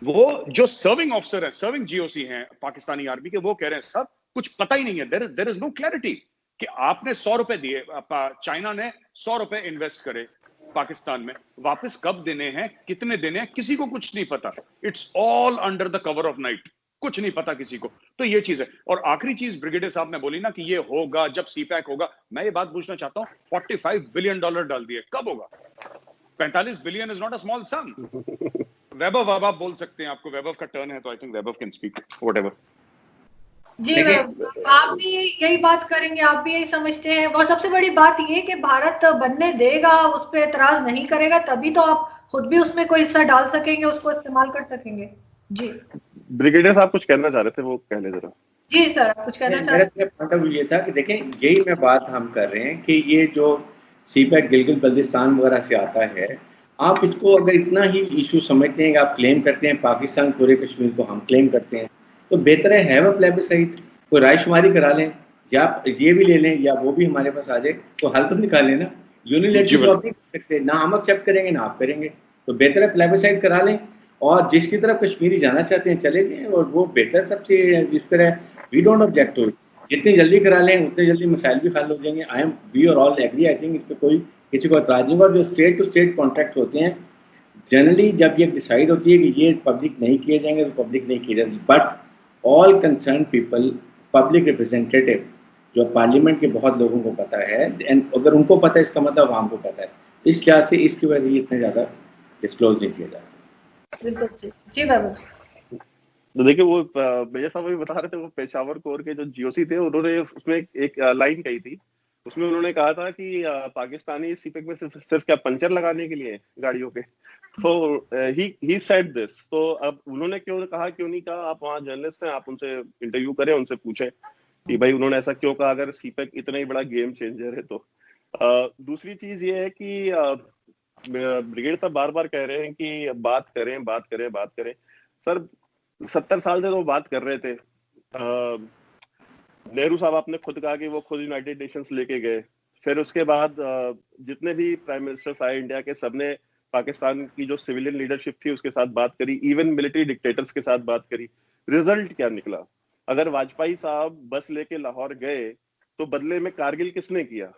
वो जो सर्विंग ऑफिसर है, सर्विंग जीओसी हैं पाकिस्तानी आर्मी के, वो कह रहे हैं साहब कुछ पता ही नहीं है, देयर इज नो क्लैरिटी कि आपने 100 रुपए दिए, चाइना ने 100 रुपए इन्वेस्ट करे पाकिस्तान में, वापस कब देने हैं, कितने देने हैं, किसी को कुछ नहीं पता। It's all under the cover of night, कुछ नहीं पता किसी को। तो ये चीज है। और आखिरी चीज ब्रिगेडियर साहब ने बोली ना कि ये होगा जब सीपैक होगा, मैं ये बात पूछना चाहता हूं, $45 बिलियन डाल दिए, कब होगा? 45 billion is not a small sum. Vaibhav, अब आप बोल सकते हैं, आपको वैभव का टर्न है, तो I think Vaibhav can speak whatever. जी, आप भी यही बात करेंगे, आप भी यही समझते हैं। और सबसे बड़ी बात ये कि भारत बनने देगा, उस पर एतराज नहीं करेगा, तभी तो आप खुद भी उसमें कोई हिस्सा डाल सकेंगे, उसको इस्तेमाल कर सकेंगे। जी ब्रिगेडियर साहब कुछ कहना चाह रहे थे, वो कह ले जरा। जी सर, आप कुछ कहना चाह रहे थे? मेरा पॉइंट ऑफ व्यू ये था कि देखें, यही मैं बात हम कर रहे हैं कि ये जो सीपैक गिलगित बल्तिस्तान वगैरह से आता है, आप इसको अगर इतना ही इशू समझते हैं कि आप क्लेम करते हैं पाकिस्तान पूरे कश्मीर को हम क्लेम करते हैं, तो बेहतर है हैव अ प्लेबिसाइट, कोई रायशुमारी करा लें, या ये भी ले लें या वो भी हमारे पास आ जाए, तो हल तो निकाल लें ना। यूनिलैटरल तो आप नहीं कर सकते, ना हम एक्सेप्ट करेंगे ना आप करेंगे, तो बेहतर है प्लेबिसाइट करा लें और जिसकी तरफ कश्मीरी जाना चाहते हैं चले जाएं, और वो बेहतर सबसे इस पर है। We don't object to it, जितनी जल्दी करा लें उतने जल्दी मसाइल भी हल हो जाएंगे। I am we are all agree, I think इस पर कोई किसी को एतराज नहीं। और जो स्टेट टू स्टेट कॉन्ट्रैक्ट होते हैं, जनरली जब ये डिसाइड होती है कि ये पब्लिक नहीं किए जाएंगे तो पब्लिक नहीं किए जाएंगे, but all concern people, public representative जो पार्लियामेंट के बहुत लोगों को पता है, एंड अगर उनको पता है इसका मतलब आवाम को पता है, इस लिहाज से इसकी वजह से इतने ज़्यादा डिस्क्लोज नहीं किया जाता। बिल्कुल जी बाबू। तो देखिए, वो मेजर साहब भी बता रहे थे, वो पेशावर कोर के जो जीओसी थे, उन्होंने उसमें एक लाइन कही थी, उसमें उन्होंने कहा था कि पाकिस्तानी सीपेक में सिर्फ क्या पंचर लगाने के लिए गाड़ियों के, तो ही सेड दिस। तो अब उन्होंने क्यों नहीं कहा, आप वहाँ जर्नलिस्ट हैं, आप उनसे इंटरव्यू करें, उनसे पूछें कि भाई उन्होंने ऐसा क्यों कहा, अगर सीपेक इतना ही बड़ा गेम चेंजर है तो। दूसरी चीज ये है कि ब्रिगेड साहब बार बार कह रहे हैं कि बात करें। सर 70 साल से तो बात कर रहे थे। नेहरू साहब, आपने खुद कहा कि वो खुद यूनाइटेड नेशंस लेके गए, फिर उसके बाद जितने भी प्राइम मिनिस्टर्स आए इंडिया के, सबने पाकिस्तान की जो सिविलियन लीडरशिप थी उसके साथ बात करी, इवन मिलिट्री डिक्टेटर्स के साथ बात करी। रिजल्ट क्या निकला? अगर वाजपेयी साहब बस लेके लाहौर गए तो बदले में कारगिल किसने किया?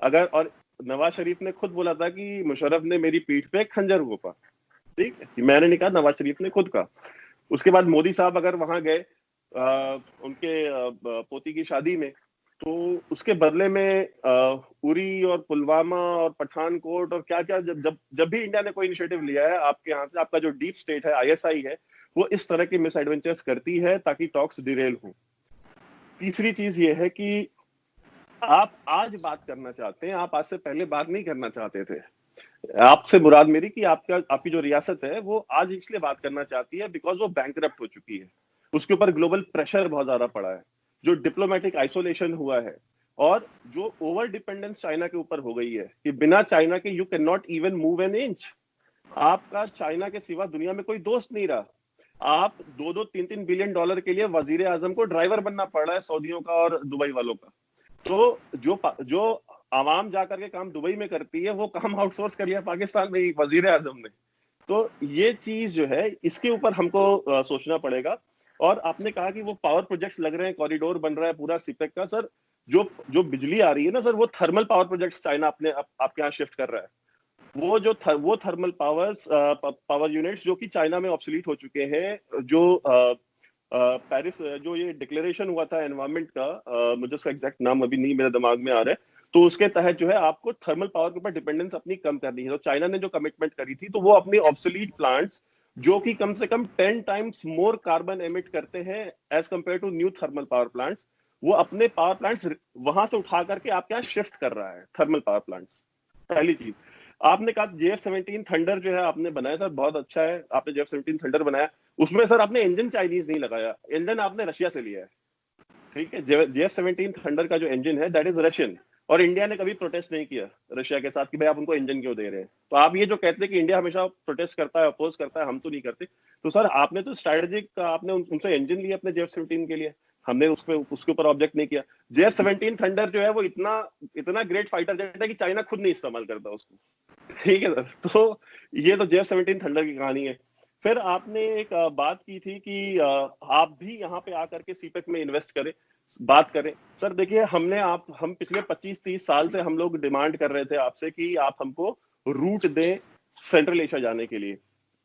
और नवाज शरीफ ने खुद बोला था कि मुशर्रफ ने मेरी पीठ पे खंजर घोंपा, ठीक है, मैंने नहीं कहा, नवाज शरीफ ने खुद कहा। उसके बाद मोदी साहब अगर वहां गए उनके पोती की शादी में, तो उसके बदले में उरी और पुलवामा और पठानकोट और क्या क्या, जब भी इंडिया ने कोई इनिशिएटिव लिया है आपके यहाँ से, आपका जो डीप स्टेट है, आईएसआई है, वो इस तरह के मिस एडवेंचर्स करती है ताकि टॉक्स डिरेल हो। तीसरी चीज ये है कि आप आज बात करना चाहते हैं, आप आज से पहले बात नहीं करना चाहते थे। आपसे मुराद मेरी कि आपकी जो रियासत है वो आज इसलिए बात करना चाहती है बिकॉज वो बैंकरप्ट हो चुकी है, उसके ऊपर ग्लोबल प्रेशर बहुत ज्यादा पड़ा है, जो डिप्लोमेटिक आइसोलेशन हुआ है, और जो ओवर डिपेंडेंस चाइना के ऊपर हो गई है कि बिना चाइना के you can not even move an inch. आपका चाइना के सिवा दुनिया में कोई दोस्त नहीं रहा। आप 2-3 बिलियन डॉलर के लिए वजीर आजम को ड्राइवर बनना पड़ रहा है सऊदियों का और दुबई वालों का। तो जो आवाम जाकर के काम दुबई में करती है वो काम आउटसोर्स कर लिया पाकिस्तान में ही वजीर आजम ने। तो ये चीज जो है इसके ऊपर हमको सोचना पड़ेगा। और आपने कहा कि वो पावर प्रोजेक्ट्स लग रहे हैं, कॉरिडोर बन रहा है पूरा सीपेक का। सर जो बिजली आ रही है ना सर, वो थर्मल पावर प्रोजेक्ट्स चाइना आपके यहाँ शिफ्ट कर रहा है। वो थर्मल पावर यूनिट्स जो कि चाइना में ऑब्सोलीट हो चुके हैं, जो पेरिस जो ये डिक्लेरेशन हुआ था एनवायरमेंट का, मुझे उसका एग्जैक्ट नाम अभी नहीं मेरे दिमाग में आ रहा है, तो उसके तहत जो है आपको थर्मल पावर के ऊपर डिपेंडेंस अपनी कम करनी है। तो चाइना ने जो कमिटमेंट करी थी, तो वो अपने ऑब्सोलीट प्लांट्स जो कि कम से कम 10 टाइम्स मोर कार्बन एमिट करते हैं as compare to new thermal power plants, वो अपने पावर प्लांट्स वहां से उठा करके आपके यहाँ शिफ्ट कर रहा है, थर्मल पावर प्लांट्स। पहली चीज आपने कहा JF-17 थंडर जो है आपने बनाया सर, बहुत अच्छा है, आपने JF-17 थंडर बनाया। उसमें सर आपने इंजन चाइनीज नहीं लगाया, इंजन आपने रशिया से लिया है, ठीक है। JF-17 थंडर का जो इंजन है दैट इज रशियन, और इंडिया ने कभी प्रोटेस्ट नहीं किया रशिया के साथ कि भाई आप उनको इंजन क्यों दे रहे हैं। तो आप ये जो कहते हैं कि इंडिया हमेशा प्रोटेस्ट करता है, अपोज करता है, हम तो नहीं करते। तो सर आपने तो स्ट्रेटेजिक आपने उनसे इंजन लिया अपने JF-17 के लिए, हमने उसके ऊपर ऑब्जेक्ट नहीं किया। JF-17 थंडर जो है वो इतना ग्रेट फाइटर जेट है कि चाइना खुद नहीं इस्तेमाल करता उसको, ठीक है सर। तो ये तो JF-17 थंडर की कहानी है। फिर आपने एक बात की थी कि आप भी यहाँ पे आकर के सीपेक में इन्वेस्ट करें, बात करें। सर देखिए हम पिछले 25-30 साल से हम लोग डिमांड कर रहे थे आपसे कि आप हमको रूट दें सेंट्रल एशिया जाने के लिए,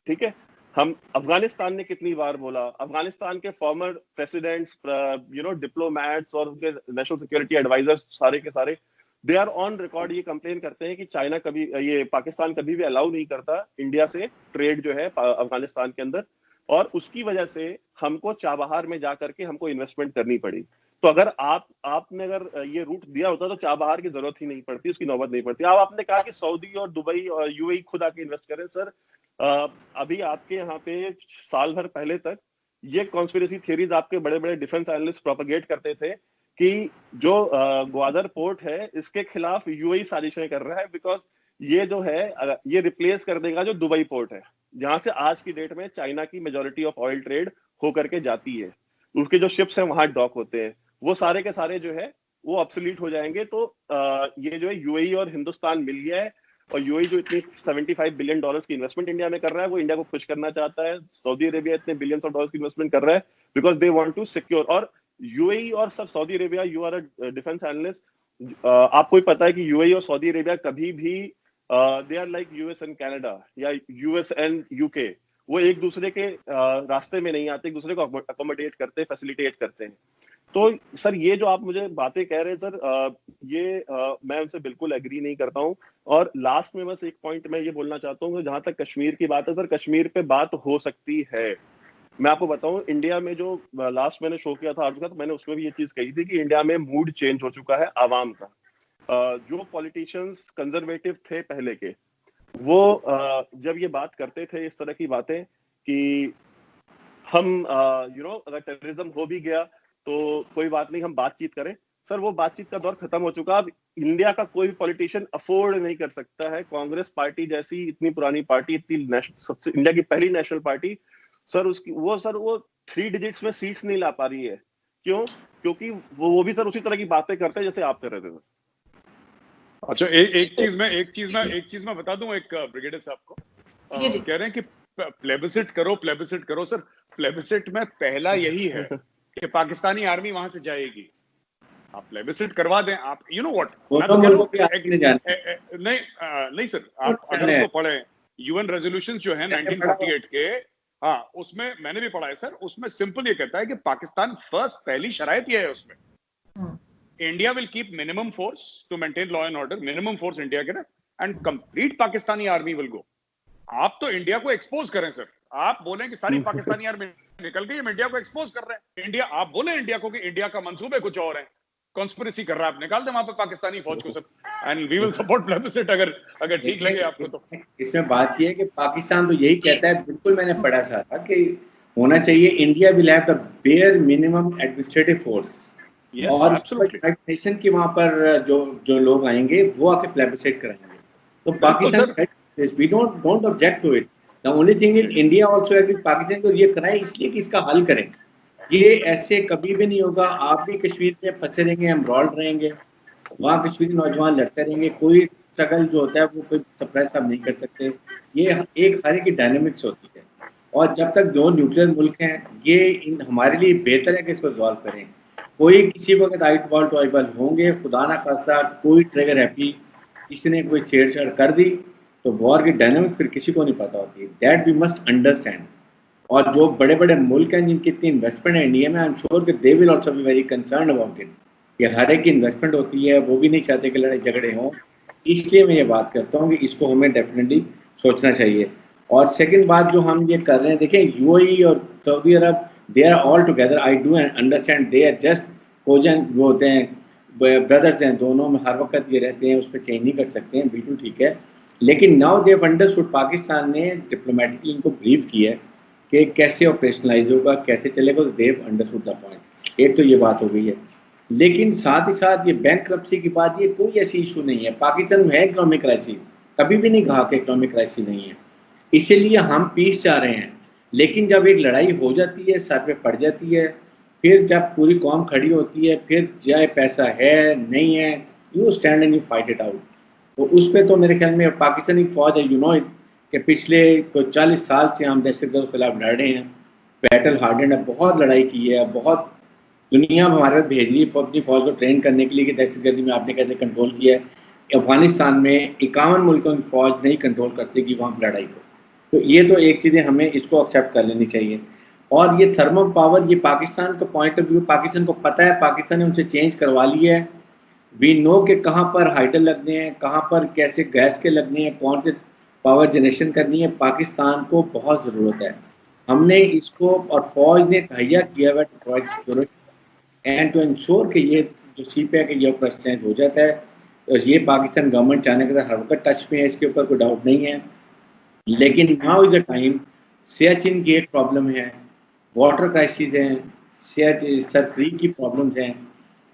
ठीक है। हम अफगानिस्तान ने कितनी बार बोला, अफगानिस्तान के फॉर्मर प्रेसिडेंट्स, डिप्लोमैट्स और उनके नेशनल सिक्योरिटी एडवाइजर्स सारे के सारे दे आर ऑन रिकॉर्ड ये कंप्लेन करते हैं कि चाइना कभी, ये पाकिस्तान कभी भी अलाउ नहीं करता इंडिया से ट्रेड जो है अफगानिस्तान के अंदर, और उसकी वजह से हमको चाबहार में जाकर के हमको इन्वेस्टमेंट करनी पड़ी। तो अगर आपने अगर ये रूट दिया होता तो चाबहार की जरूरत ही नहीं पड़ती, उसकी नौबत नहीं पड़ती। अब आपने कहा कि सऊदी और दुबई और UAE खुद आके इन्वेस्ट करें। सर अभी आपके यहाँ पे साल भर पहले तक ये कॉन्स्पिरेसी थ्योरीज आपके बड़े बड़े डिफेंस एनालिस्ट प्रोपेगेट करते थे कि जो ग्वादर पोर्ट है इसके खिलाफ UAE साजिशें कर रहा है, बिकॉज ये जो है ये रिप्लेस कर देगा जो दुबई पोर्ट है, जहां से आज की डेट में चाइना की मेजोरिटी ऑफ ऑयल ट्रेड होकर के जाती है। उसके जो शिप्स हैं वहां डॉक होते हैं, वो सारे के सारे जो है वो ऑब्सोलीट हो जाएंगे। तो ये जो है UAE और हिंदुस्तान मिल गया है, और UAE जो इतनी $75 बिलियन की इन्वेस्टमेंट इंडिया में कर रहा है, वो इंडिया को खुश करना चाहता है। सऊदी अरेबिया इतने बिलियंस ऑफ डॉलर्स की इन्वेस्टमेंट कर रहा है because they want to secure. और UAE और सब Saudi Arabia, you are a defence analyst, आपको ही पता है कि UAE और सऊदी अरेबिया कभी भी they are like US and Canada या US एंड UK, वो एक दूसरे के रास्ते में नहीं आते, एक दूसरे को अकोमोडेट करते, फैसिलिटेट करते हैं। तो सर ये जो आप मुझे बातें कह रहे हैं सर, मैं उनसे बिल्कुल एग्री नहीं करता हूँ। और लास्ट में बस एक पॉइंट मैं ये बोलना चाहता हूँ, जहां तक कश्मीर की बात है सर, कश्मीर पे बात हो सकती है। मैं आपको बताऊं, इंडिया में जो लास्ट मैंने शो किया था आज का, तो मैंने उसमें भी ये चीज कही थी कि इंडिया में मूड चेंज हो चुका है आवाम का। जो पॉलिटिशियंस कंजर्वेटिव थे पहले के, वो जब ये बात करते थे इस तरह की बातें कि हम अगर टेररिज्म हो भी गया तो कोई बात नहीं, हम बातचीत करें, सर वो बातचीत का दौर खत्म हो चुका। अब इंडिया का कोई भी पॉलिटिशियन अफोर्ड नहीं कर सकता है कांग्रेस पार्टी जैसी इतनी पुरानी पार्टी, इतनी सबसे इंडिया की पहली नेशनल पार्टी, सर वो 3 डिजिट्स में सीट्स नहीं ला पा रही है। क्यों? क्योंकि वो भी सर उसी तरह की बातें करते हैं जैसे आप कर रहे थे। अच्छा, एक चीज मैं बता दूं एक ब्रिगेडियर साहब को, कह रहे हैं कि प्लेबिसिट करो। सर प्लेबिसिट में पहला यही है कि पाकिस्तानी आर्मी वहां से जाएगी। आप प्लेबिसिट करवा दें, आप यू नो व्हाट, मैं तो कह रहा हूं नहीं सर, आप अगर उसको पढ़ें, UN रेजोल्यूशंस जो है 1948 के, हाँ उसमें मैंने भी पढ़ा है सर, उसमें सिंपल ये कहता है कि पाकिस्तान फर्स्ट, पहली शरायत ये है उसमें, India will keep minimum force to maintain law and order, minimum force India के ना, and complete Pakistani army will go. आप तो इंडिया को एक्सपोज करें सर, आप बोलें कि सारी पाकिस्तानी आर्मी निकल गई, हम इंडिया को एक्सपोज कर रहे हैं। इंडिया, आप बोले इंडिया को कि इंडिया का मंसूबे कुछ और है, कॉन्स्पिरेसी कर रहा है, आप निकाल दें वहां पे पाकिस्तानी फौज को सब and we will support plebiscite अगर ठीक लगे आपको तो। इसमें बात यह है कि पाकिस्तान तो यही कहता है, बिल्कुल मैंने पढ़ा था कि होना चाहिए India will have the bare minimum administrative force, और यूनाइटेड नेशन की वहां पर जो लोग आएंगे वो आके प्लेबिसाइट कराएंगे। तो Pakistan we don't object to it, the only thing is India also agree Pakistan को ये कराए इसलिए कि इसका हल करें। ये ऐसे कभी भी नहीं होगा, आप भी कश्मीर में फंसे रहेंगे, एम्ब्रॉल्ड रहेंगे, वहाँ कश्मीरी नौजवान लड़ते रहेंगे, कोई स्ट्रगल जो होता है वो कोई सप्रेस आप नहीं कर सकते। ये एक हर की डायनेमिक्स होती है, और जब तक दो न्यूक्लियर मुल्क हैं ये हमारे लिए बेहतर है कि इसको सॉल्व करें। कोई किसी वक्त आइटबॉल टू आइटबॉल होंगे, खुदा ना खास्ता कोई ट्रिगर हैप्पी किसी ने कोई छेड़छाड़ कर दी तो वॉर की डायनेमिक फिर किसी को नहीं पता होती, दैट वी मस्ट अंडरस्टैंड। और जो बड़े बड़े मुल्क हैं जिनकी इतनी इन्वेस्टमेंट है इंडिया में, आई एम श्योर कि they will also be very concerned about it. ये हर एक की इन्वेस्टमेंट होती है, वो भी नहीं चाहते कि लड़ाई झगड़े हों, इसलिए मैं ये बात करता हूँ कि इसको हमें डेफिनेटली सोचना चाहिए। और सेकंड बात जो हम ये कर रहे हैं, देखें यूएई और Saudi Arab they are all together, I do understand they are just cousin वो होते हैं, ब्रदर्स हैं, दोनों में हर वक्त ये रहते हैं, उस पर चेंज नहीं कर सकते हैं, बिल्कुल ठीक है। लेकिन नाउ देव अंडरस्टूड, पाकिस्तान ने डिप्लोमेटिकली इनको ब्रीफ किया है कि कैसे ऑपरेशनलाइज होगा, कैसे चलेगा, तो देव अंडरस्टूड द पॉइंट। एक तो ये बात हो गई है, लेकिन साथ ही साथ ये बैंकरप्सी की बात, ये कोई ऐसी इशू नहीं है। पाकिस्तान में है इकोनॉमिक क्राइसिस, कभी भी नहीं कहा कि इकोनॉमिक क्राइसिस नहीं है, इसीलिए हम पीस चाह रहे हैं। लेकिन जब एक लड़ाई हो जाती है, सर पे पड़ जाती है, फिर जब पूरी कौम खड़ी होती है, फिर चाहे पैसा है नहीं है, you stand and you fight it out. तो उस पर तो मेरे ख्याल में पाकिस्तानी फौज है, यू नो कि पिछले 40 साल से हम दहशतगर्द के खिलाफ लड़ रहे हैं, बैटल हार्डेंड है, बहुत लड़ाई की है, बहुत दुनिया में हमारे भेज ली अपनी फौज को ट्रेन करने के लिए कि दहशतगर्दी में आपने कैसे कंट्रोल किया है। अफगानिस्तान में 51 मुल्कों की फौज नहीं कंट्रोल कर सकेगी वहाँ लड़ाई को। तो ये तो एक चीज़ें हमें इसको एक्सेप्ट कर लेनी चाहिए। और ये थर्मल पावर, ये पाकिस्तान का पॉइंट ऑफ व्यू, पाकिस्तान को पता है, पाकिस्तान ने उनसे चेंज करवा लिया है। वी नो कि कहाँ पर हाइडल लगने हैं, कहाँ पर कैसे गैस के लगने हैं, कौन से पावर जनरेशन करनी है, पाकिस्तान को बहुत ज़रूरत है। हमने इसको और फौज ने तहैया किया हुआ to provide security and to ensure कि ये जो सीप है कि ये चेंज हो जाता है। तो ये पाकिस्तान गवर्नमेंट चाहने के साथ हर वक्त टच में है, इसके ऊपर कोई डाउट नहीं है। लेकिन now is a time, Siachen की एक प्रॉब्लम है, वाटर क्राइसिस हैं, सर क्रीक की प्रॉब्लम्स हैं,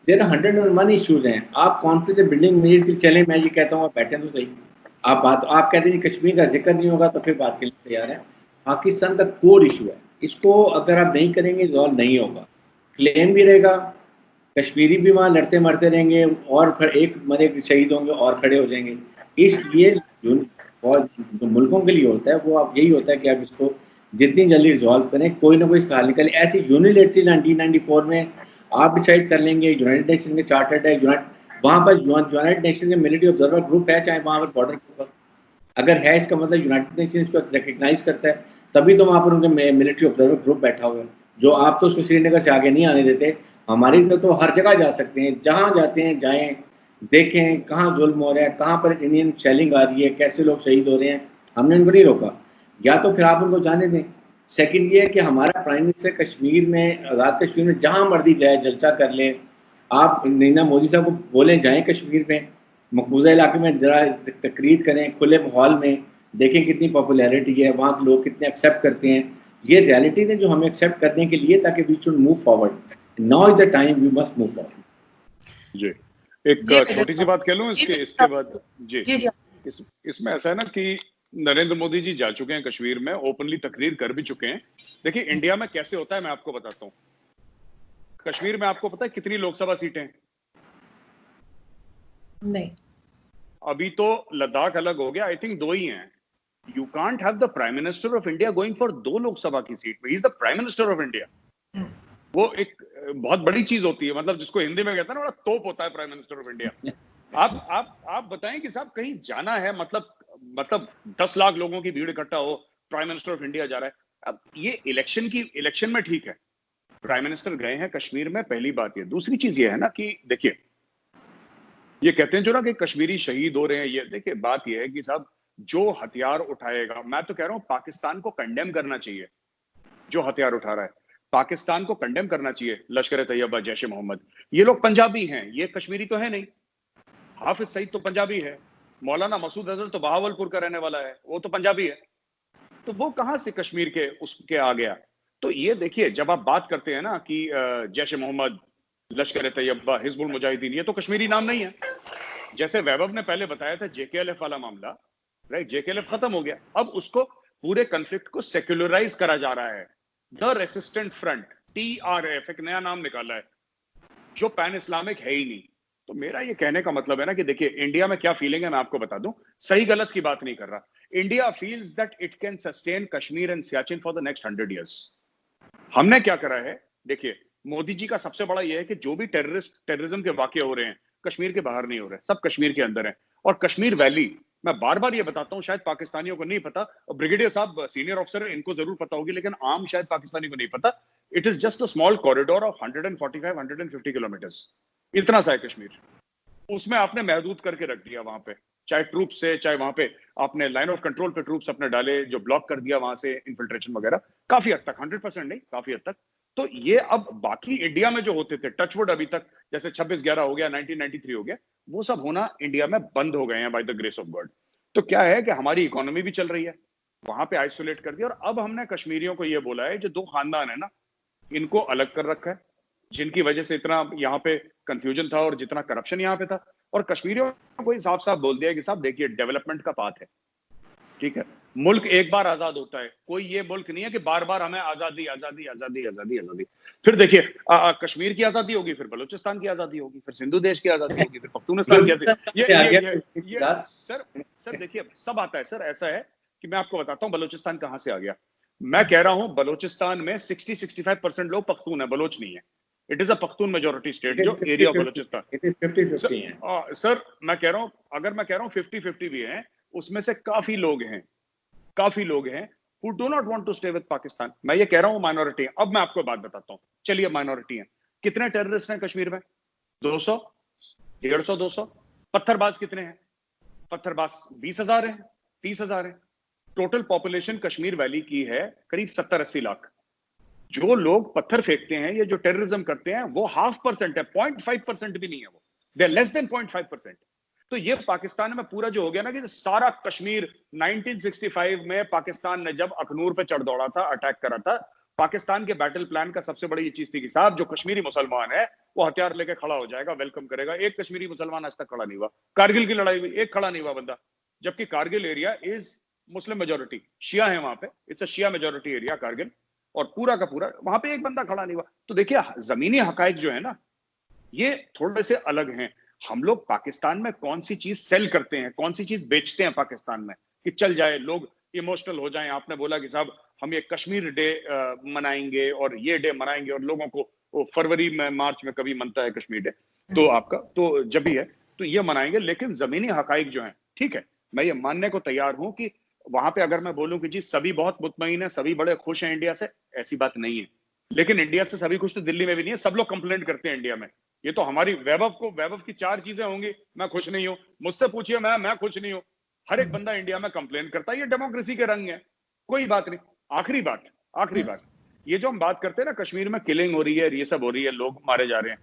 देयर आर 101 इश्यूज हैं। आप कॉन्फ्लिक्ट बिल्डिंग में चले, मैं ये कहता हूँ आप बैठे तो सही। आप कहते हैं कश्मीर का जिक्र नहीं होगा तो फिर बात के लिए तैयार है। पाकिस्तान का कोर इशू है, इसको अगर आप नहीं करेंगे सॉल्व नहीं होगा। क्लेम भी रहेगा, कश्मीरी भी वहाँ लड़ते मरते रहेंगे, और फिर एक मरे शहीद होंगे और खड़े हो जाएंगे। इसलिए जो मुल्कों के लिए होता है वो आप यही होता है कि आप इसको जितनी जल्दी रिजॉल्व करें, कोई ना कोई इसका हल निकले। ऐसे यूनिलेटरली 1994 में आप डिसाइड कर लेंगे, यूनाइटेड नेशन के चार्टर्ड है, वहाँ पर यूनाइटेड नेशन के मिलिट्री ऑब्जर्वर ग्रुप है, चाहे वहाँ पर बॉर्डर के ऊपर अगर है, इसका मतलब यूनाइटेड नेशन इसको रिकग्नाइज करता है, तभी तो वहाँ पर उनके मिलिट्री ऑब्जर्वर ग्रुप बैठा हुआ है। जो आप तो उसको श्रीनगर से आगे नहीं आने देते, हमारी तो हर जगह जा सकते हैं, जहाँ जाते हैं जाएं, देखें कहाँ जुल्म हो रहा है, कहाँ पर इंडियन शेलिंग आ रही है, कैसे लोग शहीद हो रहे हैं, हमने उनको नहीं रोका। या तो फिर आप उनको जाने दें। सेकंड ये है कि हमारा प्राइम मिनिस्टर कश्मीर में, आज़ाद कश्मीर में जहाँ मर्जी जाए जलसा कर ले। आप नरेंद्र मोदी साहब को बोले जाएं कश्मीर में, मकबूजा इलाके में जरा तकरीर करें खुले माहौल में, देखें कितनी पॉपुलैरिटी है, वहाँ के लोग कितने एक्सेप्ट करते हैं। ये रियलिटीज है जो हमें एक्सेप्ट करने के लिए, ताकि we should move forward. Now is the time we must move forward. जी, एक छोटी सी बात कह लूं इसके बाद जी, इसमें ऐसा है ना कि नरेंद्र मोदी जी जा चुके हैं कश्मीर में, ओपनली तकरीर कर भी चुके हैं। देखिए इंडिया में कैसे होता है मैं आपको बताता हूँ। कश्मीर में आपको पता है कितनी लोकसभा सीटें? नहीं, अभी तो लद्दाख अलग हो गया, आई थिंक 2 ही हैं। You can't have the prime minister of India going for 2 Lok Sabha की सीट पे। He is the prime minister of India. वो एक बहुत बड़ी चीज होती है, मतलब जिसको हिंदी में कहते हैं ना, बड़ा तोप होता है प्राइम मिनिस्टर ऑफ इंडिया। आप बताएं कि साहब कहीं जाना है, मतलब 10 लाख लोगों की भीड़ इकट्ठा हो, प्राइम मिनिस्टर ऑफ इंडिया जा रहा है। अब ये इलेक्शन में ठीक है, प्राइम मिनिस्टर गए हैं कश्मीर में, पहली बात ये। दूसरी चीज ये है ना कि देखिए, ये कहते हैं जो ना कि कश्मीरी शहीद हो रहे हैं, ये देखिए बात ये है कि साहब जो हथियार उठाएगा, मैं तो कह रहा हूं पाकिस्तान को कंडेम करना चाहिए जो हथियार उठा रहा है। पाकिस्तान को कंडेम करना चाहिए, लश्कर तैयबा, जैश ए मोहम्मद। ये लोग पंजाबी हैं, ये कश्मीरी तो है नहीं। हाफिज सईद तो पंजाबी है, मौलाना मसूद अजहर तो बहावलपुर का रहने वाला है, वो तो पंजाबी है। तो वो कहां से कश्मीर के उसके आ गया? तो ये देखिए, जब आप बात करते हैं ना कि जैश ए मोहम्मद, लश्कर तैयबा, हिजबुल मुजाहिदीन, ये तो कश्मीरी नाम नहीं है। जैसे वैभव ने पहले बताया था JKLF वाला मामला, राइट, JKLF खत्म हो गया, अब उसको पूरे कॉन्फ्लिक्ट को सेक्युलराइज करा जा रहा है। द रेसिस्टेंट फ्रंट, TRF, एक नया नाम निकाला है जो पैन इस्लामिक है ही नहीं। तो मेरा ये कहने का मतलब है ना कि देखिए, इंडिया में क्या फीलिंग है मैं आपको बता दूं, सही गलत की बात नहीं कर रहा। India feels that it can sustain Kashmir and Siachen for the next 100 years। हमने क्या करा है, देखिए, मोदी जी का सबसे बड़ा ये है कि जो भी टेररिज्म के वाकये हो रहे हैं, कश्मीर के बाहर नहीं हो रहे, सब कश्मीर के अंदर है। और कश्मीर वैली, मैं बार बार ये बताता हूं, शायद पाकिस्तानियों को नहीं पता, और ब्रिगेडियर साहब सीनियर ऑफिसर है, इनको जरूर पता होगी, लेकिन आम शायद पाकिस्तानी को नहीं पता। It is just a small corridor of 145-150 kilometres, इतना सा है कश्मीर। उसमें आपने महदूद करके रख दिया वहां पे, चाहे ट्रूप से, चाहे वहां पे आपने लाइन ऑफ कंट्रोल पे ट्रूप्स अपने डाले, जो ब्लॉक कर दिया वहां से इन्फिल्ट्रेशन वगैरह, काफी हद तक, 100% नहीं, काफी हद तक। तो ये अब बाकी इंडिया में जो होते थे, टचवुड अभी तक, जैसे 26/11 हो गया, 1993 हो गया, वो सब होना इंडिया में बंद हो गए हैं by the grace of God. तो क्या है कि हमारी इकोनॉमी भी चल रही है, वहां पे आइसोलेट कर दिया। और अब हमने कश्मीरियों को ये बोला है, जो 2 खानदान है ना, इनको अलग कर रखा है, जिनकी वजह से इतना यहाँ पे कंफ्यूजन था और जितना करप्शन यहाँ पे था। और कश्मीरियों को साफ साफ बोल दिया कि साहब देखिए, डेवलपमेंट का पाथ है, ठीक है, मुल्क एक बार आजाद होता है, कोई ये मुल्क नहीं है कि बार बार हमें आजादी आजादी आजादी आजादी आजादी। फिर देखिए, कश्मीर की आजादी होगी, फिर बलूचिस्तान की आजादी होगी, फिर सिंधु देश की आजादी होगी, फिर पख्तूनिस्तान की आजादी। ये सर देखिए, सब आता है सर। ऐसा है कि मैं आपको बताता हूँ बलूचिस्तान कहां से आ गया। मैं कह रहा हूँ बलूचिस्तान में 60-65% लोग पख्तून है, बलोच नहीं है। It is a Pakhtun majority state, जो area of Balochistan. It is 50-50 है सर। मैं कह रहा हूँ, अगर मैं कह रहा हूँ 50-50 भी है, उसमें से काफी लोग हैं who do not want to stay with Pakistan. मैं ये कह रहा हूँ माइनॉरिटी है। अब मैं आपको बात बताता हूँ, चलिए माइनॉरिटी है, कितने टेररिस्ट हैं कश्मीर में? 200, 150, 200। पत्थरबाज कितने हैं? पत्थरबाज 20,000 हैं, 30,000 हैं। टोटल पॉपुलेशन कश्मीर वैली की है करीब 70-80 लाख। जो लोग पत्थर फेंकते हैं, ये जो टेररिज्म करते हैं, वो 0.5% है, 0.5% भी नहीं है, वो दे लेस देन 0.5%। तो ये पाकिस्तान में पूरा जो हो गया ना, कि सारा कश्मीर 1965 में पाकिस्तान ने जब अखनूर पे चढ़ दौड़ा था, अटैक करा था, पाकिस्तान के बैटल प्लान का सबसे बड़ी ये चीज थी कि साहब जो कश्मीरी मुसलमान है वो हथियार लेके खड़ा हो जाएगा, वेलकम करेगा। एक कश्मीरी मुसलमान आज तक खड़ा नहीं हुआ। कारगिल की लड़ाई हुई, एक खड़ा नहीं हुआ बंदा, जबकि Kargil area is Muslim majority, शिया है वहां पे, it's a Shia majority area Kargil, और पूरा का पूरा वहां पे एक बंदा खड़ा नहीं हुआ। तो देखिए, जमीनी हकाइक जो है ना, ये थोड़े से अलग हैं। हम लोग पाकिस्तान में कौन सी चीज सेल करते हैं, कौन सी चीज बेचते हैं पाकिस्तान में कि चल जाए, लोग इमोशनल हो जाएं। आपने बोला कि साहब हम ये कश्मीर डे मनाएंगे और ये डे मनाएंगे, और लोगों को फरवरी में, मार्च में कभी मनता है कश्मीर डे, तो आपका तो जब भी है तो ये मनाएंगे। लेकिन जमीनी हकाइक जो है, ठीक है, मैं ये मानने को तैयार हूं कि वहां पे अगर मैं बोलूं कि जी सभी बहुत मुतमईन है, सभी बड़े खुश हैं इंडिया से, ऐसी बात नहीं है। लेकिन इंडिया से सभी खुश तो दिल्ली में भी नहीं है, सब लोग कंप्लेंट करते हैं इंडिया में। ये तो हमारी वैभव की 4 चीजें होंगी, मैं खुश नहीं हूं, मुझसे पूछिए, मैं खुश नहीं हूं। हर एक बंदा इंडिया में कंप्लेन करता है, ये डेमोक्रेसी के रंग है, कोई बात नहीं। आखिरी बात, ये जो हम बात करते हैं ना, कश्मीर में किलिंग हो रही है, ये सब हो रही है, लोग मारे जा रहे हैं,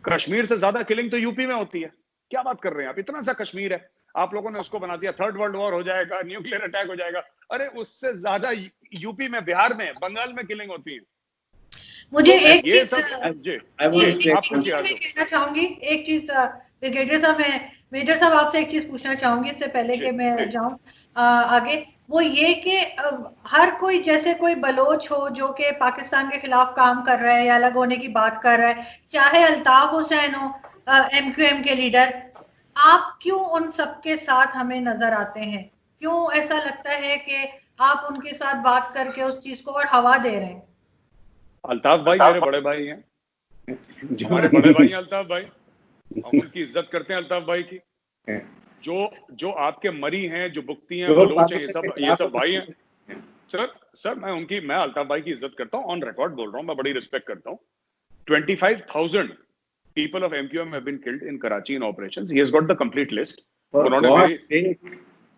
कश्मीर से ज्यादा किलिंग तो यूपी में होती है। क्या बात कर रहे हैं आप? इतना सा कश्मीर है, आप लोगों ने उसको बना दिया 3rd वर्ल्ड वॉर हो जाएगा, न्यूक्लियर अटैक हो जाएगा। अरे उससे ज्यादा यूपी में, बिहार में, बंगाल में किलिंग होती है। मुझे तो एक ये चीज कहना चाहूंगी, एक चीज ब्रिगेडियर साहब, मैं मेजर साहब आपसे एक चीज पूछना चाहूंगी इससे पहले कि मैं जाऊं आगे। वो ये कि हर कोई, जैसे कोई बलोच हो जो कि पाकिस्तान के खिलाफ काम कर रहा है या अलग होने की बात कर रहा है, चाहे अल्ताफ हुसैन हो MQM के लीडर, आप क्यों उन सबके साथ हमें नजर आते हैं? क्यों ऐसा लगता है कि आप उनके साथ बात करके उस चीज को और हवा दे रहे हैं? अल्ताफ भाई मेरे बड़े भाई हैं, हमारे बड़े भाई हैं अल्ताफ भाई, हम उनकी इज्जत करते हैं अल्ताफ भाई की। जो आपके मरी हैं, जो बुकती हैं, बलोच हैं, ये सब भाई हैं। सर मैं अल्ताफ भाई की इज्जत करता हूँ, ऑन रिकॉर्ड बोल रहा हूँ, मैं बड़ी रिस्पेक्ट करता हूँ। 25,000 people of MQM have been killed in Karachi in operations. He has got the complete list. उन्होंने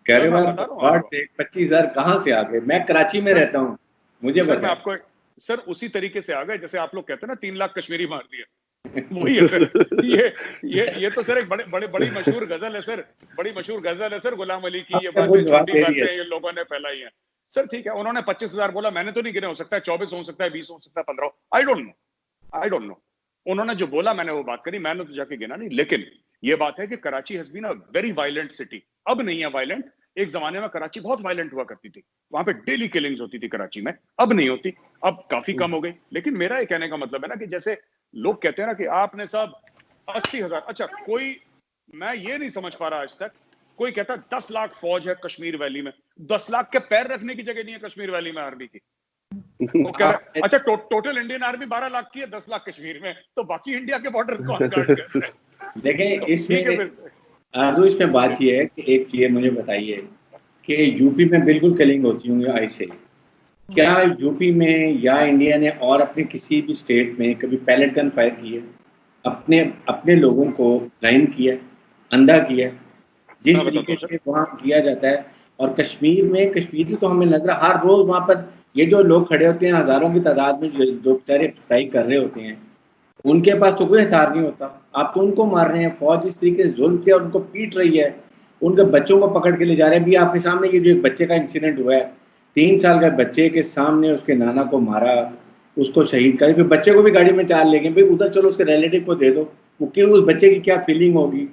25,000 कहाँ से आ गए? मैं कराची में रहता हूँ, मुझे मैं आपको सर उसी तरीके से आ गए जैसे आप लोग कहते हैं ना 3 लाख कश्मीरी मार दिए, वही है सर। ये तो सर एक बड़ी मशहूर गजल है सर, बड़ी मशहूर गजल है सर गुलाम अली की। ये बातें छोटी बातें ये लोगों ने फैलाई हैं सर। ठीक है, उन्होंने 25,000 बोला, मैंने तो नहीं गिने, हो सकता है 24 हो सकता है 20 हो सकता है 15, आई डोंट नो। उन्होंने जो बोला मैंने वो बात करी, मैंने तो जाके गिना नहीं। लेकिन ये बात है कि Karachi has been a very violent city. अब नहीं है वायलेंट, एक जमाने में कराची बहुत वायलेंट हुआ करती थी, वहां पे डेली किलिंग्स होती थी कराची में, अब नहीं होती, अब काफी कम हो गई। लेकिन मेरा ये कहने का मतलब है ना कि जैसे लोग कहते हैं ना कि आपने साहब 80,000, अच्छा कोई, मैं ये नहीं समझ पा रहा आज तक, कोई कहता 10 लाख फौज है कश्मीर वैली में, 10 लाख के पैर रखने की जगह नहीं है कश्मीर वैली में आर्मी की। तो कह रहे अच्छा टोटल इंडियन आर्मी 12 लाख की है, 10 लाख कश्मीर में, तो बाकी इंडिया के बॉर्डर्स कौन गार्ड करते हैं? देखें इसमें बात यह है कि एक चीज मुझे बताइए कि यूपी में बिल्कुल किलिंग होती होंगी ऐसे, क्या यूपी में या इंडिया ने और अपने किसी भी स्टेट में कभी पैलेट गन फायर की है? अपने लोगों को लाइन किया, अंधा किया, जिस तरीके से वहाँ किया जाता है। और कश्मीर में, कश्मीरी तो हमें लग रहा हर रोज वहाँ पर ये जो लोग खड़े होते हैं हजारों की तादाद में, जो बेचारे स्ट्राइक कर रहे होते हैं, उनके पास तो कोई हथियार नहीं होता, आप तो उनको मार रहे हैं। फौज इस तरीके से जुल्म से और उनको पीट रही है, उनके बच्चों को पकड़ के ले जा रहे हैं। भी आपके सामने ये जो एक बच्चे का इंसिडेंट हुआ है, 3 साल का बच्चे के सामने उसके नाना को मारा, उसको शहीद कर, फिर बच्चे को भी गाड़ी में चाल लेंगे, भाई उधर चलो उसके रिलेटिव को दे दो, वो क्यों, उस बच्चे की क्या फीलिंग होगी।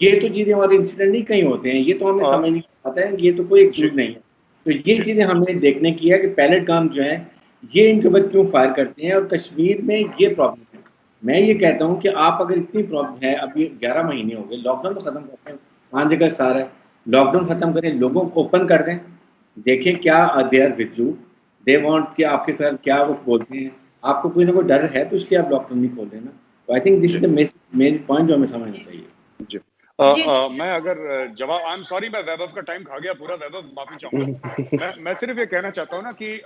ये तो चीजें और इंसिडेंट नहीं कहीं होते हैं, ये तो हमें समझ नहीं आता है, ये तो कोई एक चीज नहीं है। तो ये चीजें हमें देखने की है कि पैलेट गन जो है ये इनके ऊपर क्यों फायर करते हैं, और कश्मीर में ये प्रॉब्लम है। मैं ये कहता हूँ कि आप अगर इतनी प्रॉब्लम है, अभी 11 महीने हो गए, लॉकडाउन तो खत्म करते हैं, 5 जगह सारा है, लॉकडाउन खत्म करें, लोगों को ओपन कर दें, देखें क्या they are with you, they want कि आपके साथ क्या वो बोलते हैं। आपको कोई ना कोई डर है तो इसलिए आप लॉकडाउन नहीं खोल रहे ना। तो I think this is the main point जो हमें समझना चाहिए। जी मैं अगर जवाब, आई एम सॉरी मैं वैभव का टाइम खा गया पूरा, वैभव माफी चाहूंगा। मैं सिर्फ ये कहना चाहता हूँ ना कि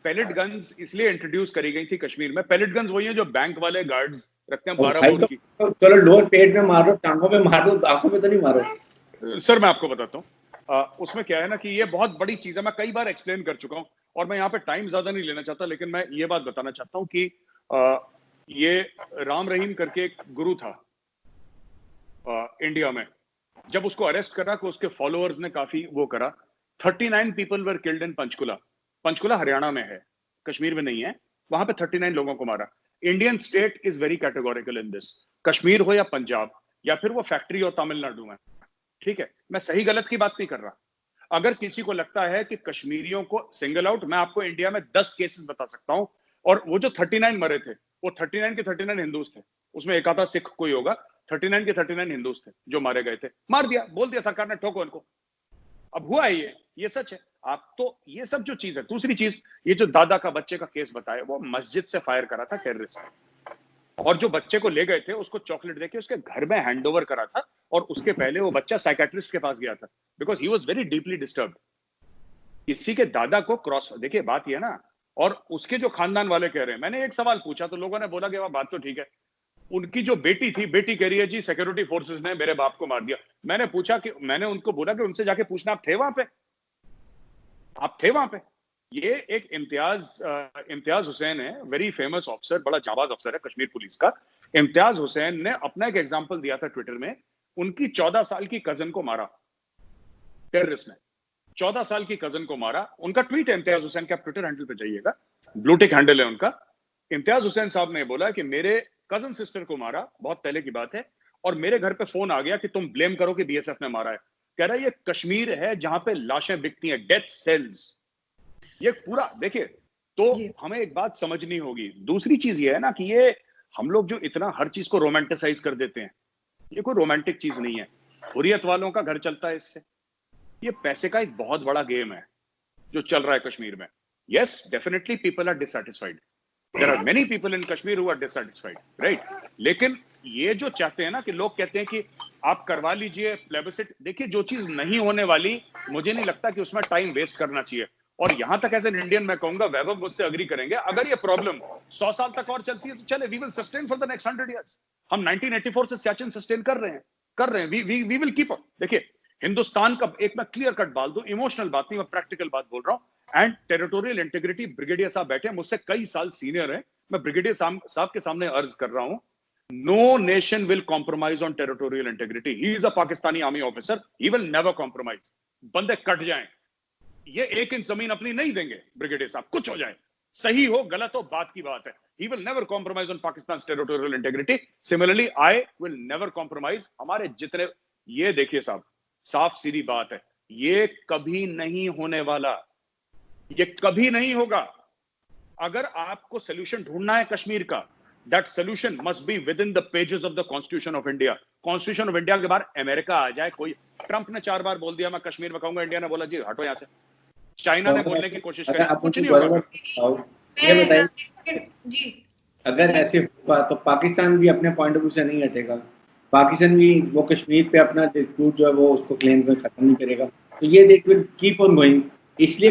पैलेट गन्स इसलिए इंट्रोड्यूस करी गई थी कश्मीर में। पैलेट गन्स वही हैं जो बैंक वाले गार्ड्स रखते हैं 12 बोर की। चलो लोअर पेट में मारो, टांगों में मार दो, आंखों में तो नहीं मारो। सर मैं आपको बताता हूँ, उसमें क्या है ना कि ये बहुत बड़ी चीज है, मैं कई बार एक्सप्लेन कर चुका हूँ और मैं यहाँ पे टाइम ज्यादा नहीं लेना चाहता, लेकिन मैं ये बात बताना चाहता हूँ कि ये राम रहीम करके एक गुरु था इंडिया में, जब उसको अरेस्ट करा तो उसके फॉलोअर्स ने काफी वो करा। 39 people were killed in Panchkula. Panchkula Haryana में है, कश्मीर में नहीं है, वहां पे 39 लोगों को मारा। Indian state is very categorical in this, Kashmir हो या पंजाब या फिर वो फैक्ट्री हो तमिलनाडु में, ठीक है, मैं सही गलत की बात नहीं कर रहा। अगर किसी को लगता है कि कश्मीरियों को सिंगल आउट, मैं आपको इंडिया में 10 केसेस बता सकता हूं, और वो जो 39 मरे थे वो 39 के 39 हिंदूज थे, उसमें एक आधा सिख कोई होगा, 39 के 39 हिंदूज थे जो मारे गए थे, मार दिया, बोल दिया सरकार ने, ठोको उनको। अब हुआ है ये सच है। आप तो ये सब जो चीज है। दूसरी चीज, ये जो दादा का बच्चे का केस बताया, वो मस्जिद से फायर करा था टेररिस्ट, और जो बच्चे को ले गए थे उसको चॉकलेट देके उसके घर में हैंडओवर करा था, और उसके पहले वो बच्चा साइकेट्रिस्ट के पास गया था because he was very deeply disturbed. किसी के दादा को क्रॉस, देखिए बात ये ना, और उसके जो खानदान वाले कह रहे हैं, मैंने एक सवाल पूछा तो लोगों ने बोला कि वह बात तो ठीक है, उनकी जो बेटी थी, बेटी कह रही है जी सिक्योरिटी फोर्सेस ने मेरे बाप को मार दिया। मैंने पूछा कि, मैंने उनको बोला कि उनसे जाके पूछना आप थे वहां पे, आप थे वहां पे। ये एक इम्तियाज हुसैन है, वेरी फेमस ऑफिसर, बड़ा जाबाज ऑफिसर है कश्मीर पुलिस का। इम्तियाज हुसैन ने अपना एक एग्जांपल दिया था ट्विटर में, उनकी 14 साल की कजन को मारा टेररिस्ट ने, 14 साल की कजन को मारा। उनका ट्वीट है इम्तियाज हुसैन के, आप ट्विटर हैंडल पे जाइएगा, ब्लूटिक हैंडल है उनका। इम्तियाज हुसैन साहब ने बोला कि मेरे कजन सिस्टर को मारा, बहुत पहले की बात है, और मेरे घर पे फोन आ गया कि तुम ब्लेम करो कि बीएसएफ ने मारा है। कह रहा है ये कश्मीर है जहां पे लाशें बिकती हैं, डेथ सेल्स, ये पूरा। देखिए, तो हमें एक बात समझनी होगी। दूसरी चीज ये है ना कि ये हम लोग जो इतना हर चीज को रोमांटिसाइज कर देते हैं, ये कोई रोमांटिक चीज नहीं है। हुर्रियत वालों का घर चलता है इससे। ये पैसे का एक बहुत बड़ा गेम है जो चल रहा है कश्मीर में। Yes, definitely people are dissatisfied, there are many people in Kashmir who are dissatisfied, right. लेकिन ये जो चाहते हैं ना कि लोग कहते हैं कि आप करवा लीजिए प्लेबिसिट, देखिए जो चीज नहीं होने वाली, मुझे नहीं लगता कि उसमें टाइम वेस्ट करना चाहिए। और यहां तक एज एन इंडियन मैं कहूंगा, वैभव मुझसे अग्री करेंगे, अगर ये प्रॉब्लम 100 साल तक और चलती है तो चले, we will sustain for the next 100 years. हम 1984 से सियाचिन सस्टेन कर रहे हैं, वी विल कीप अप। देखिए, हिंदुस्तान का, एक मैं क्लियर कट बात दूं, इमोशनल बात नहीं, मैं प्रैक्टिकल बात बोल रहा हूं। एंड टेरिटोरियल इंटीग्रिटी, ब्रिगेडियर साहब बैठे हैं, मुझसे कई साल सीनियर हैं, मैं ब्रिगेडियर साहब के सामने अर्ज कर रहा हूं, no nation will compromise on territorial integrity. He is a Pakistani army officer, he will never compromise. बंदे कट जाएं, ये 1 इंच जमीन अपनी नहीं देंगे ब्रिगेडियर साहब, कुछ हो जाए, सही हो गलत हो बात की बात है। He will never compromise on Pakistan's territorial integrity. Similarly, I will never compromise. हमारे जितने, ये देखिए साहब, साफ सीधी बात है, ये कभी नहीं होने वाला, ये कभी नहीं होगा। अगर आपको सोल्यूशन ढूंढना है कश्मीर का, that solution must be within the pages of the Constitution of India. Constitution of India के बाहर अमेरिका आ जाए कोई, ट्रंप ने 4 बार बोल दिया मैं कश्मीर में कहूंगा, इंडिया ने बोला जी हटो यहां से, चाइना ने बोलने की कोशिश करी, कुछ नहीं होगा। ये बताइए, जी अगर ऐसे हुआ तो पाकिस्तान भी अपने पॉइंट ऑफ व्यू से नहीं हटेगा, पाकिस्तान भी वो कश्मीर पे अपना डिस्प्यूट जो है वो उसको क्लेम में खत्म नहीं करेगा, तो ये देख विल कीप ऑन गोइंग। इसलिए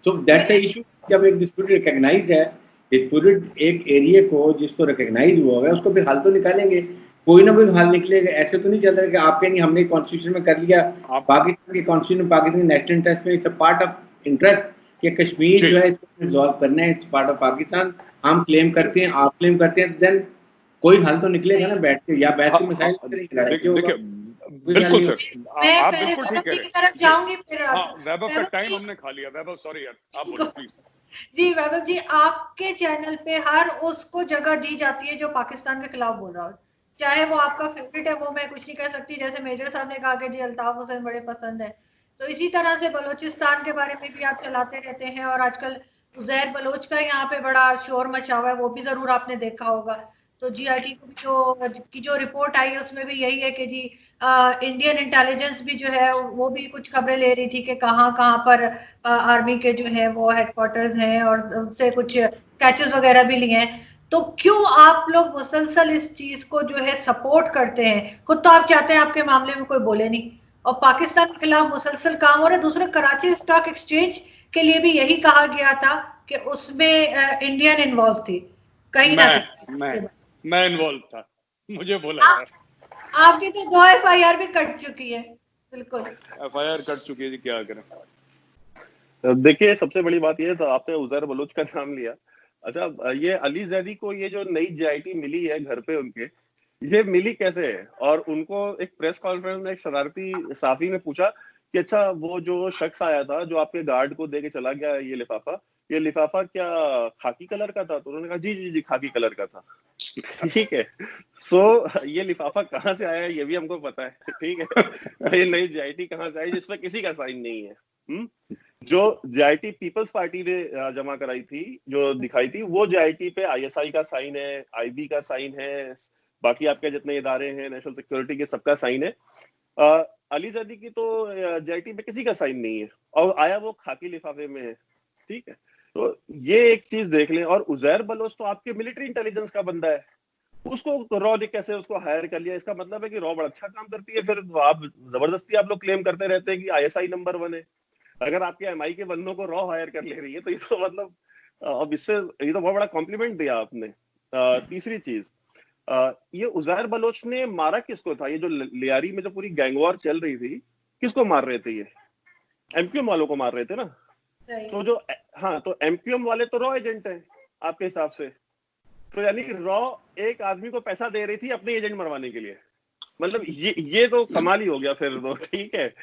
सो दैट्स अ इशू, जब एक डिस्प्यूट रिकॉग्नाइज्ड है, डिस्प्यूटेड एक एरिया को जिसको रिकॉग्नाइज हुआ है उसको फिर हल तो निकालेंगे, कोई ना कोई हल निकलेगा। ऐसे तो नहीं चल रहा कि आपके नहीं हमने कॉन्स्टिट्यूशन में कर लिया, पाकिस्तान के कॉन्स्टिट्यूशन, पाकिस्तान नेशनल इंटरेस्ट में, it's a part of interest कि कश्मीर जो है इसको रिजॉल्व करना है, इट्स पार्ट ऑफ पाकिस्तान। हम क्लेम करते हैं, आप क्लेम करते हैं, देन कोई हल तो निकलेगा ना बैठ के, या बैठ के मिसाइल करेंगे। देखिए बिल्कुल सर, आप मैं बिल्कुल ठीक कह रहे हैं। तरफ जाऊंगी फिर। वैभव का टाइम हमने खा लिया, वैभव सॉरी यार, आप बोलो प्लीज। जी वैभव जी, आपके चैनल पे हर उसको जगह दी जाती है जो पाकिस्तान के खिलाफ बोल रहा हो, चाहे वो आपका फेवरेट है, वो मैं कुछ नहीं कह सकती, जैसे मेजर साहब ने कहा कि जी अल्ताफ हुसैन बड़े पसंद है, तो इसी तरह से बलोचिस्तान के बारे में भी आप चलाते रहते हैं, और आजकल उज़ैर बलोच का यहाँ पे बड़ा शोर मचा हुआ है, वो भी जरूर आपने देखा होगा। तो GIT की जो रिपोर्ट आई है उसमें भी यही है कि जी इंडियन इंटेलिजेंस भी जो है वो भी कुछ खबरें ले रही थी कि कहाँ कहाँ पर आर्मी के जो है वो हेडक्वार्टर्स हैं, और उनसे कुछ कैचेस वगैरह भी लिए हैं। तो क्यों आप लोग मुसलसल इस चीज को जो है सपोर्ट करते हैं? खुद तो आप चाहते हैं आपके मामले में कोई बोले नहीं, और पाकिस्तान के खिलाफ मुसलसल काम हो रहा है। दूसरे कराची स्टॉक एक्सचेंज के लिए भी यही कहा गया था कि उसमें इंडियन इन्वॉल्व थी, कहीं ना कहीं मैं इन्वॉल्व था, मुझे बोला आपकी तो 2 FIR भी कट चुकी है। बिल्कुल FIR कट चुकी है जी, क्या करें। देखिए सबसे बड़ी बात ये, तो आपने उज़ैर बलोच का नाम लिया। अच्छा, ये अली जैदी को ये जो नई GIT मिली है घर पे उनके, ये मिली कैसे है? और उनको एक प्रेस कॉन्फ्रेंस में एक शरारती साफी ने पूछा कि अच्छा वो जो शख्स आया था जो आपके गार्ड को दे के चला गया ये लिफाफा क्या खाकी कलर का था? तो उन्होंने कहा जी जी जी खाकी कलर का था। ठीक है, सो ये लिफाफा कहाँ से आया ये भी हमको पता है, ठीक है। ये नई GIT कहाँ से आई जिसमें किसी का साइन नहीं है? जो GIT पीपल्स पार्टी ने जमा कराई थी, जो दिखाई थी, वो GIT पे ISI का साइन है, IB का साइन है, बाकी आपके जितने इदारे हैं नेशनल सिक्योरिटी के सबका साइन है। अली जैदी की तो GIT पे किसी का साइन नहीं है, और आया वो खाकी लिफाफे में है, ठीक है। तो ये एक चीज देख लें। और उज़ैर बलोच तो आपके मिलिट्री इंटेलिजेंस का बंदा है, उसको रॉ ने कैसे उसको हायर कर लिया? इसका मतलब है कि रॉ बड़ा अच्छा काम करती है, फिर आप जबरदस्ती आप लोग क्लेम करते रहते हैं कि ISI नंबर 1 है। अगर आपके MI के बंदों को रॉ हायर कर ले रही है तो ये तो मतलब अब इससे ये तो बहुत बड़ा कॉम्प्लीमेंट दिया आपने। तीसरी चीज, ये उज़ैर बलोच ने मारा किसको था? ये जो लियारी में जो पूरी गैंगवॉर चल रही थी, किसको मार रहे थे? ये MQM वालों को मार रहे थे ना। तो जो तो MQM वाले तो रॉ एजेंट है आपके हिसाब से, तो यानी रॉ एक आदमी को पैसा दे रही थी अपने एजेंट मरवाने के लिए। मतलब ये तो कमाल ही हो गया फिर तो, ठीक है।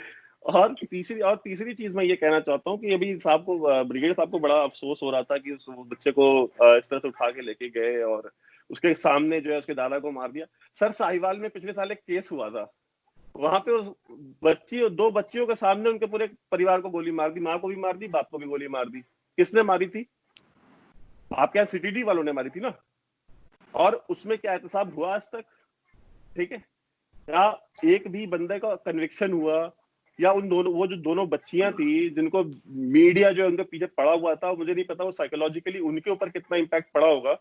और तीसरी चीज मैं ये कहना चाहता हूँ कि अभी साहब को, ब्रिगेडियर साहब को बड़ा अफसोस हो रहा था कि उस बच्चे को इस तरह से उठा के लेके गए और उसके सामने जो है उसके दादा को मार दिया। सर साहिवाल में पिछले साल एक केस हुआ था, वहां पे उस दो बच्चियों के सामने उनके पूरे परिवार को गोली मार दी, माँ को भी मार दी, बाप को भी गोली मार दी। किसने मारी थी? आपके यहाँ CTD वालों ने मारी थी ना। और उसमें क्या एहतसाब हुआ आज तक? ठीक है, क्या एक भी बंदे का कन्विक्शन हुआ? या उन दोनों, वो जो दोनों बच्चियां थी जिनको मीडिया जो उनके पीछे पड़ा हुआ था, मुझे नहीं पता वो साइकोलॉजिकली उनके ऊपर कितना इम्पैक्ट पड़ा होगा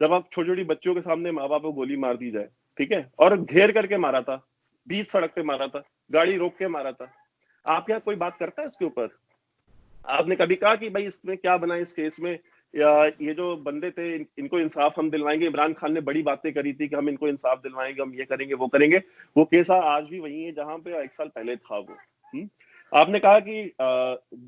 जब आप छोटी छोटी बच्चियों के सामने माँ बाप को गोली मार दी जाए, ठीक है। और घेर करके मारा था, बीच सड़क पे मारा था, गाड़ी रोक के मारा था। आप यहाँ कोई बात करता है इसके ऊपर? आपने कभी कहा कि भाई इसमें क्या बना इस केस में या ये जो बंदे थे इनको इंसाफ हम दिलवाएंगे, इमरान खान ने बड़ी बातें करी थी कि हम इनको इंसाफ दिलवाएंगे, हम ये करेंगे वो करेंगे, वो केस आज भी वही है जहां पे 1 साल पहले था वो। आपने कहा कि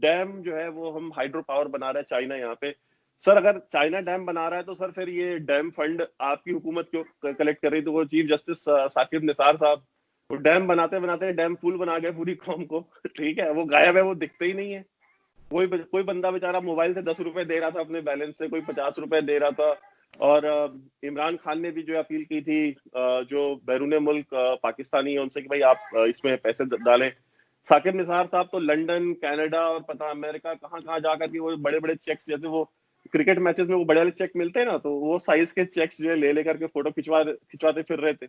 डैम जो है वो हम हाइड्रो पावर बना रहे हैं चाइना यहाँ पे। सर अगर चाइना डैम बना रहा है तो सर फिर ये डैम फंड आपकी हुकूमत क्यों कलेक्ट कर रही? तो वो चीफ जस्टिस साकिब निसार साहब वो डैम बनाते बनाते डैम फुल बना गए पूरी कौम को, ठीक है, वो गायब है, वो दिखते ही नहीं है। कोई बंदा बेचारा मोबाइल से 10 रुपए दे रहा था अपने बैलेंस से, कोई 50 रुपए दे रहा था। और इमरान खान ने भी जो अपील की थी जो बैरून मुल्क पाकिस्तानी है उनसे कि भाई आप इसमें पैसे डालें। साकिब निसार साहब तो लंदन, कनाडा और पता अमेरिका कहाँ जाकर के वो बड़े बड़े चेक्स, जैसे वो क्रिकेट मैचेस में वो बड़े वाले चेक मिलते हैं ना, तो वो साइज के चेक्स जो है ले लेकर के फोटो खिंचवाते फिर रहे थे।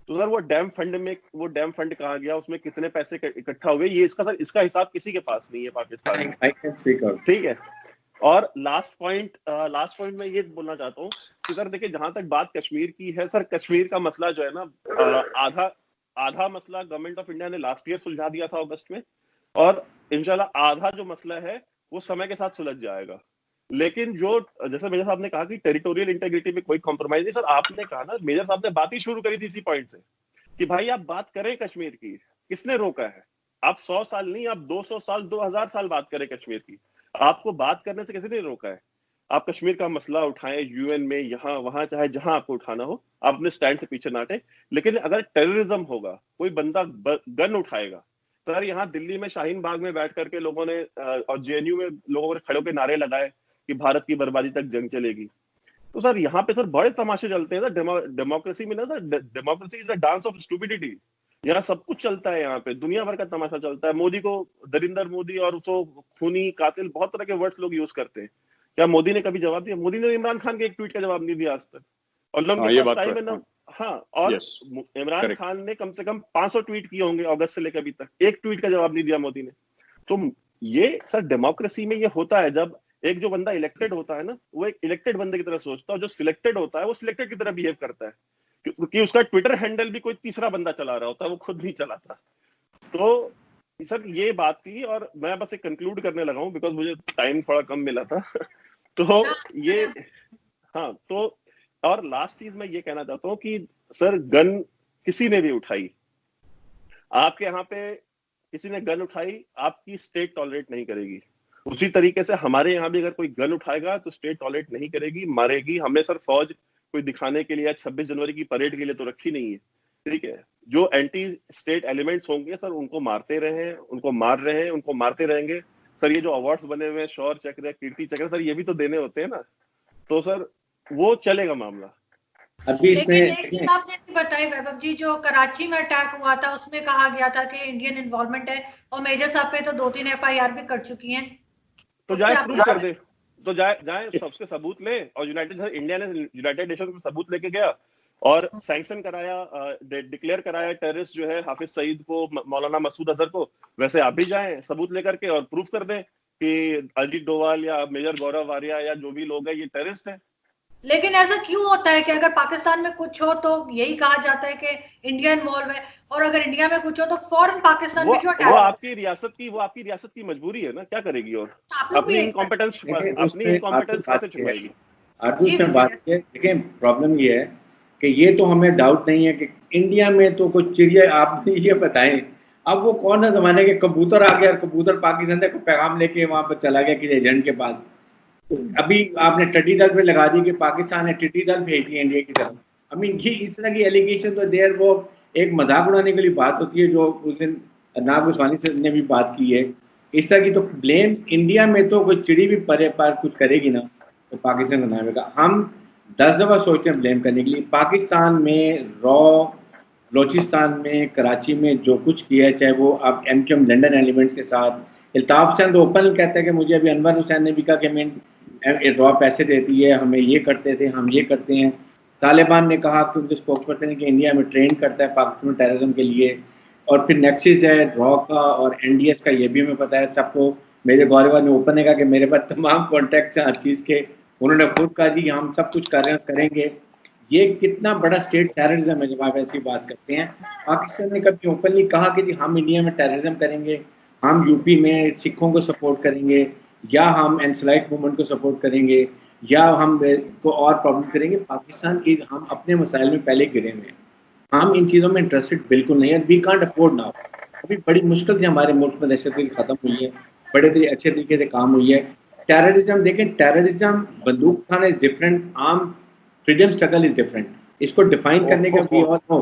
तो सर वो डैम फंड कहाँ गया, उसमें कितने पैसे इकट्ठा हुए, ये इसका हिसाब किसी के पास नहीं है पाकिस्तान में, ठीक है। और लास्ट पॉइंट मैं ये बोलना चाहता हूँ कि सर देखिए जहां तक बात कश्मीर की है, सर कश्मीर का मसला जो है ना, आधा मसला गवर्नमेंट ऑफ इंडिया ने लास्ट ईयर सुलझा दिया था अगस्त में, और इंशाल्लाह आधा जो मसला है वो समय के साथ सुलझ जाएगा। लेकिन जो जैसे मेजर साहब ने कहा कि टेरिटोरियल इंटीग्रिटी में कोई कॉम्प्रोमाइज नहीं, सर आपने कहा ना, मेजर साहब ने बात ही शुरू करी थी इसी पॉइंट से कि भाई आप बात करें कश्मीर की, किसने रोका है? आप 100 साल नहीं, आप 200 साल 2000 साल बात करें कश्मीर की, आपको बात करने से किसी ने रोका है? आप कश्मीर का मसला उठाएं यूएन में, यहाँ वहां, चाहे जहां आपको उठाना हो, आप अपने स्टैंड से पीछे ना हटें। लेकिन अगर टेररिज्म होगा, कोई बंदा गन उठाएगा, सर यहाँ दिल्ली में शाहीन बाग में बैठ करके लोगों ने और जेएनयू में लोगों ने खड़े होकर नारे लगाए कि भारत की बर्बादी तक जंग चलेगी। तो सर यहाँ पे सर बड़े तमाशे चलते हैं सर डेमोक्रेसी में ना sir, democracy is the dance of stupidity. यहाँ सब कुछ चलता है, यहाँ पे दुनिया भर का तमाशा चलता है। मोदी को दरिंदर मोदी और उसको खूनी, कातिल, बहुत तरह के वर्ड्स लोग यूज करते हैं। क्या मोदी ने कभी जवाब दिया? मोदी ने इमरान खान के एक ट्वीट का जवाब नहीं दिया आज तक। और लंबे टाइम में ना, हाँ, और इमरान खान ने कम से कम 500 ट्वीट किए होंगे अगस्त से लेकर अभी तक, एक ट्वीट का जवाब नहीं दिया मोदी ने। तो ये सर डेमोक्रेसी में ये होता है, जब एक जो बंदा इलेक्टेड होता है ना, वो एक इलेक्टेड बंदे की तरह सोचता है, और जो सिलेक्टेड होता है वो सिलेक्टेड की तरह बिहेव करता है, क्योंकि उसका ट्विटर हैंडल भी कोई तीसरा बंदा चला रहा होता है, वो खुद नहीं चलाता। तो सर ये बात थी, और मैं बस एक कंक्लूड करने लगा हूँ बिकॉज मुझे टाइम थोड़ा कम मिला था। तो ये, हाँ, तो और लास्ट चीज मैं ये कहना चाहता हूँ कि सर गन किसी ने भी उठाई, आपके यहाँ पे किसी ने गन उठाई, आपकी स्टेट टॉलरेट नहीं करेगी। उसी तरीके से हमारे यहाँ भी अगर कोई गन उठाएगा तो स्टेट टॉलरेट नहीं करेगी, मारेगी। हमने सर फौज कोई दिखाने के लिए 26 जनवरी की परेड के लिए तो रखी नहीं है, ठीक है। जो एंटी स्टेट एलिमेंट्स होंगे सर उनको मारते रहे, उनको मार रहे हैं, उनको मारते रहेंगे। सर ये जो अवार्ड्स बने हुए हैं, शौर्य चक्र, कीर्ति चक्र, सर ये भी तो देने होते हैं ना, तो सर वो चलेगा मामला। अभी इसमें एक चीज आपने बताई वैभव जी, जो कराची में अटैक हुआ था उसमें कहा गया था कि इंडियन इन्वॉल्वमेंट है, और मेजर साहब पे तो 2-3 FIR भी कर चुकी हैं। तो जाए प्रूव कर दे, तो जाए सबके सबूत ले, और इंडिया ने यूनाइटेड नेशन में सबूत लेके गया और सैंक्शन कराया, डिक्लेयर कराया टेररिस्ट जो है हाफिज सईद को, मौलाना मसूद अजहर को। वैसे आप भी जाएं सबूत लेकर के और प्रूफ कर दें कि अजीत डोवाल या मेजर गौरव वारिया या जो भी लोग हैं ये टेररिस्ट हैं। लेकिन ऐसा क्यों होता है कि अगर पाकिस्तान में कुछ हो तो यही कहा जाता है कि इंडिया इन्वॉल्व है, और अगर इंडिया में कुछ हो तो फौरन पाकिस्तान में क्यों अटैक? वो आपकी रियासत की मजबूरी है ना, क्या करेगी, और अपनी इनकॉम्पिटेंस कैसे छुपाएगी? देखिए प्रॉब्लम ये है कि ये तो हमें डाउट नहीं है कि इंडिया में तो कुछ चिड़िया, आप ये बताएं, अब वो कौन सा जमाने के कबूतर आ गया और कबूतर पाकिस्तान तक पैगाम लेके वहां पर चला गया किसी एजेंट के पास। अभी आपने टिड्डी दल पे लगा दी कि पाकिस्तान ने टिड्डी दल भेज दी इंडिया की तरफ। आई मीन ये इस तरह की एलिगेशन तो देर, वो एक मजाक उड़ाने के लिए बात होती है, जो उस दिन नाग उस्मानी से ने भी बात की है। इस तरह की तो ब्लेम इंडिया में तो कोई चिड़ी भी परे पार कुछ करेगी ना तो पाकिस्तान का नाम होगा। हम 10 दफ़ा सोचते हैं ब्लेम करने के लिए। पाकिस्तान में रॉ, बलोचिस्तान में, कराची में जो कुछ किया है, चाहे वो आप MQM लंदन एलिमेंट्स के साथ, अल्ताफ चंद ओपन कहते हैं कि मुझे अभी अनवर हुसैन ने भी कहा कि मैं रॉ पैसे देती है, हमें ये करते थे, हम ये करते हैं। तालिबान ने कहा कि उनके स्पोक्स पर्सन है कि इंडिया में ट्रेन करता है पाकिस्तान में टेररिज्म के लिए। और फिर नेक्सिस है रॉ का और NDS का, ये भी हमें पता है सबको। मेरे गौरव ने ओपन ने कहा कि मेरे पास तमाम कॉन्टैक्ट्स हैं हर चीज़ के। उन्होंने खुद कहा जी हम सब कुछ कर रहे हैं, करेंगे। ये कितना बड़ा स्टेट टेररिज्म है जब आप ऐसी बात करते हैं। पाकिस्तान ने कभी ओपनली कहा कि जी हम इंडिया में टेररिज्म करेंगे, हम यूपी में सिखों को सपोर्ट करेंगे, या हम एनस्लाइट मूवमेंट को सपोर्ट करेंगे, या हम को और प्रॉब्लम करेंगे। पाकिस्तान की हम अपने मसाइल में पहले गिरे हुए हैं, हम इन चीज़ों में इंटरेस्टेड बिल्कुल नहीं है। We can't afford now. अभी बड़ी मुश्किल से हमारे मुल्क में दहशतगर्दी खत्म हुई है, बड़े अच्छे तरीके से काम हुई है। टेररिज्म देखें, टेररिज्म बंदूक उठाना is different, arm freedom struggle is different. इसको डिफाइन करने का भी और नो,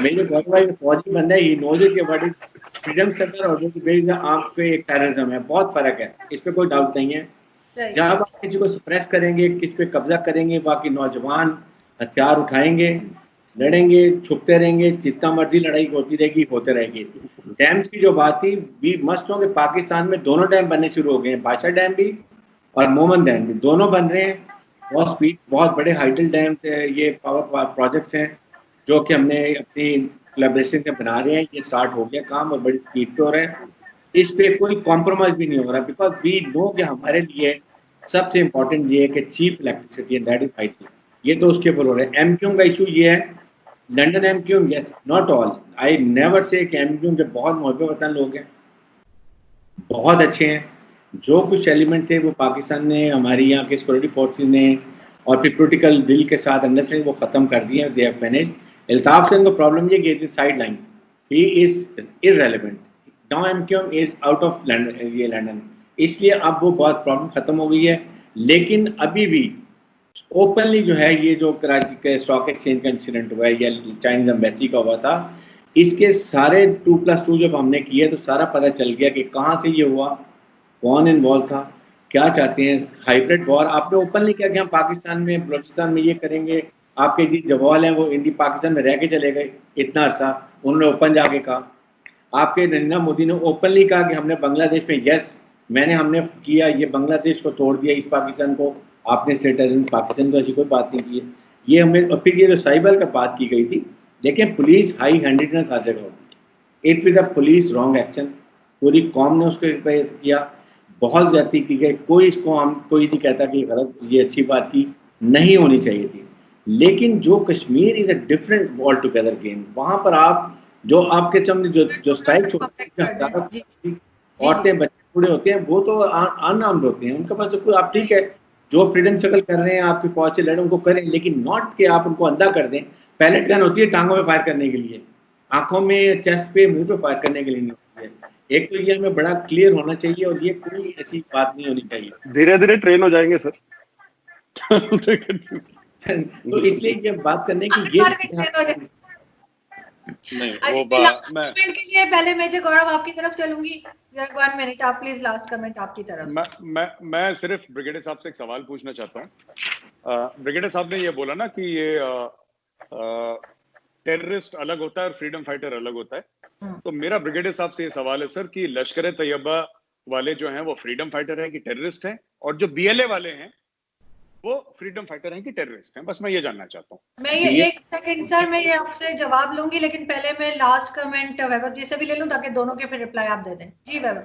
मेरे बहुत भाई फौजी बंदा है, ही नोज इट के व्हाट इज फ्रीडम स्ट्रगल और बेस्ड आर्म पे एक टेररिज्म है, बहुत फर्क है, इस पे कोई डाउट नहीं है। जब आप किसी को सप्रेस करेंगे, किस पे कब्जा करेंगे, बाकी नौजवान हथियार उठाएंगे, लड़ेंगे, छुपते रहेंगे, जितना मर्जी लड़ाई होती रहेगी, होते रहेगी। डैम्स की जो बात थी, वी मस्ट नो कि पाकिस्तान में दोनों डैम बनने शुरू हो गए हैं, बादशाह डैम भी और मोमन डैम भी, दोनों बन रहे हैं। बहुत स्पीड, बहुत बड़े हाइडल डैम ये पावर प्रोजेक्ट्स हैं जो कि हमने अपनी कोलैबोरेशन से बना रहे हैं। ये स्टार्ट हो गया काम और बड़ी स्पीड पे हो रहा है। इस पे कोई कॉम्प्रोमाइज भी नहीं हो रहा, बिकॉज वी नो कि हमारे लिए सबसे इम्पोर्टेंट ये है कि cheap electricity and that is fighting, ये तो उसके ऊपर हो रहा है। एमक्यूएम का इशू ये है, London MQM, yes not all, I never से कि एमक्यूएम के बहुत मोहब्बत वतन लोग हैं, बहुत अच्छे हैं। जो कुछ एलिमेंट थे वो पाकिस्तान ने, हमारी यहाँ के सिक्योरिटी फोर्सेस ने और फिर पोलिटिकल बिल के साथ अंडरस्टैंडिंग वो खत्म कर दिए, they have finished. Altaf Singh को प्रॉब्लम ये कि side line, he is irrelevant, now MQM is out of London, ये लंदन, इसलिए अब वो बहुत प्रॉब्लम खत्म हो गई है। लेकिन अभी भी ओपनली जो है, ये जो कराची के स्टॉक एक्सचेंज का इंसिडेंट हुआ है या चाइनीज एम्बेसी का हुआ था, इसके सारे 2+2 जब हमने किए तो सारा पता चल गया कि कहाँ से ये हुआ, कौन इन्वॉल्व था, क्या चाहते हैं। हाइब्रिड वॉर आपने ओपनली किया कि हम पाकिस्तान में, बलूचिस्तान में ये करेंगे। आपके जी जवाल हैं वो इंडिया पाकिस्तान में रह के चले गए इतना अरसा, उन्होंने ओपन जाके कहा। आपके नरेंद्र मोदी ने ओपनली कहा कि हमने बांग्लादेश में, यस हमने किया, ये बांग्लादेश को तोड़ दिया, इस पाकिस्तान को आपने स्टेटस, पाकिस्तान को ऐसी कोई बात नहीं की है। ये हमें, और फिर ये जो साइबर का बात की गई थी, लेकिन पुलिस हाई हैंडेडनेस हर जगह होती है, it with the police wrong action, पूरी कौम ने उसको किया, बहुत ज्यादती की गई। कोई इसको, हम कोई नहीं कहता कि गलत, ये अच्छी बात की नहीं होनी चाहिए थी। लेकिन जो Kashmir is a different all together game, वहां पर आप जो आपके सामने जो स्ट्राइक्स औरतें बच्चे बूढ़े होते हैं, वो तो अनआर्म्ड होते हैं, उनके पास तो कोई, आप ठीक है जो फ्रीडम स्ट्रगल कर रहे हैं आपकी फौज से लड़े, उनको करें, लेकिन नॉट कि आप उनको अंधा कर दें। पैलेट गन होती है टांगों में फायर करने के लिए, आंखों में, चेस्ट पे, मुंह पे फायर करने के लिए नहीं होती है। एक तो ये हमें बड़ा क्लियर होना चाहिए और ये कोई ऐसी बात नहीं होनी चाहिए। धीरे धीरे ट्रेन हो जाएंगे सर। तो इसलिए ये बात करने की ये नहीं, कमेंट के लिए पहले मैं गौरव आपकी तरफ चलूंगी, 1 मिनट आप प्लीज, लास्ट कमेंट आपकी तरफ। मैं सिर्फ ब्रिगेडियर साहब से एक सवाल पूछना चाहता हूँ। ब्रिगेडियर साहब ने ये बोला ना कि ये टेररिस्ट अलग होता है और फ्रीडम फाइटर अलग होता है, तो मेरा ब्रिगेडियर साहब से ये सवाल है सर कि लश्कर तैयबा वाले जो हैं वो फ्रीडम फाइटर हैं कि टेररिस्ट हैं, और जो BLA वाले हैं वो फ्रीडम फाइटर हैं कि टेररिस्ट हैं? बस मैं ये जानना चाहता हूँ। मैं ये 1 सेकंड सर, मैं ये आपसे जवाब लूंगी, लेकिन पहले मैं लास्ट कमेंट वैभव जी से भी ले लूं ताकि दोनों के फिर रिप्लाई आप दे दें। जी वैभव,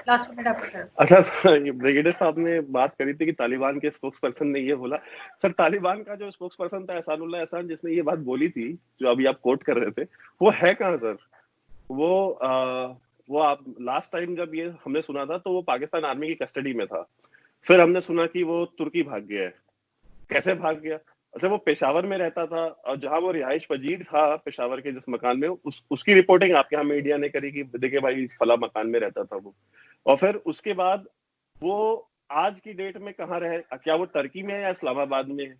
लास्ट कमेंट आपकी तरफ। अच्छा सर, ब्रिगेडियर साहब ने बात करी थी कि तालिबान के स्पोक्स पर्सन ने ये बोला। सर तालिबान का जो स्पोक्स पर्सन था एहसानुल्लाह एहसान, जिसने ये बात बोली थी जो अभी आप कोट कर रहे थे, वो है कहाँ सर? वो आप लास्ट टाइम जब ये हमने सुना था तो वो पाकिस्तान आर्मी की कस्टडी में था, फिर हमने सुना कि वो तुर्की भाग गया है। कैसे भाग गया? अच्छा, वो पेशावर में रहता था और जहां वो रिहाइश पजीर था पेशावर के जिस मकान में, उसकी रिपोर्टिंग आपके यहाँ मीडिया ने करी कि देखिए भाई फला मकान में रहता था वो, और फिर उसके बाद वो आज की डेट में कहाँ रहे, क्या वो टर्की में है या इस्लामाबाद में है?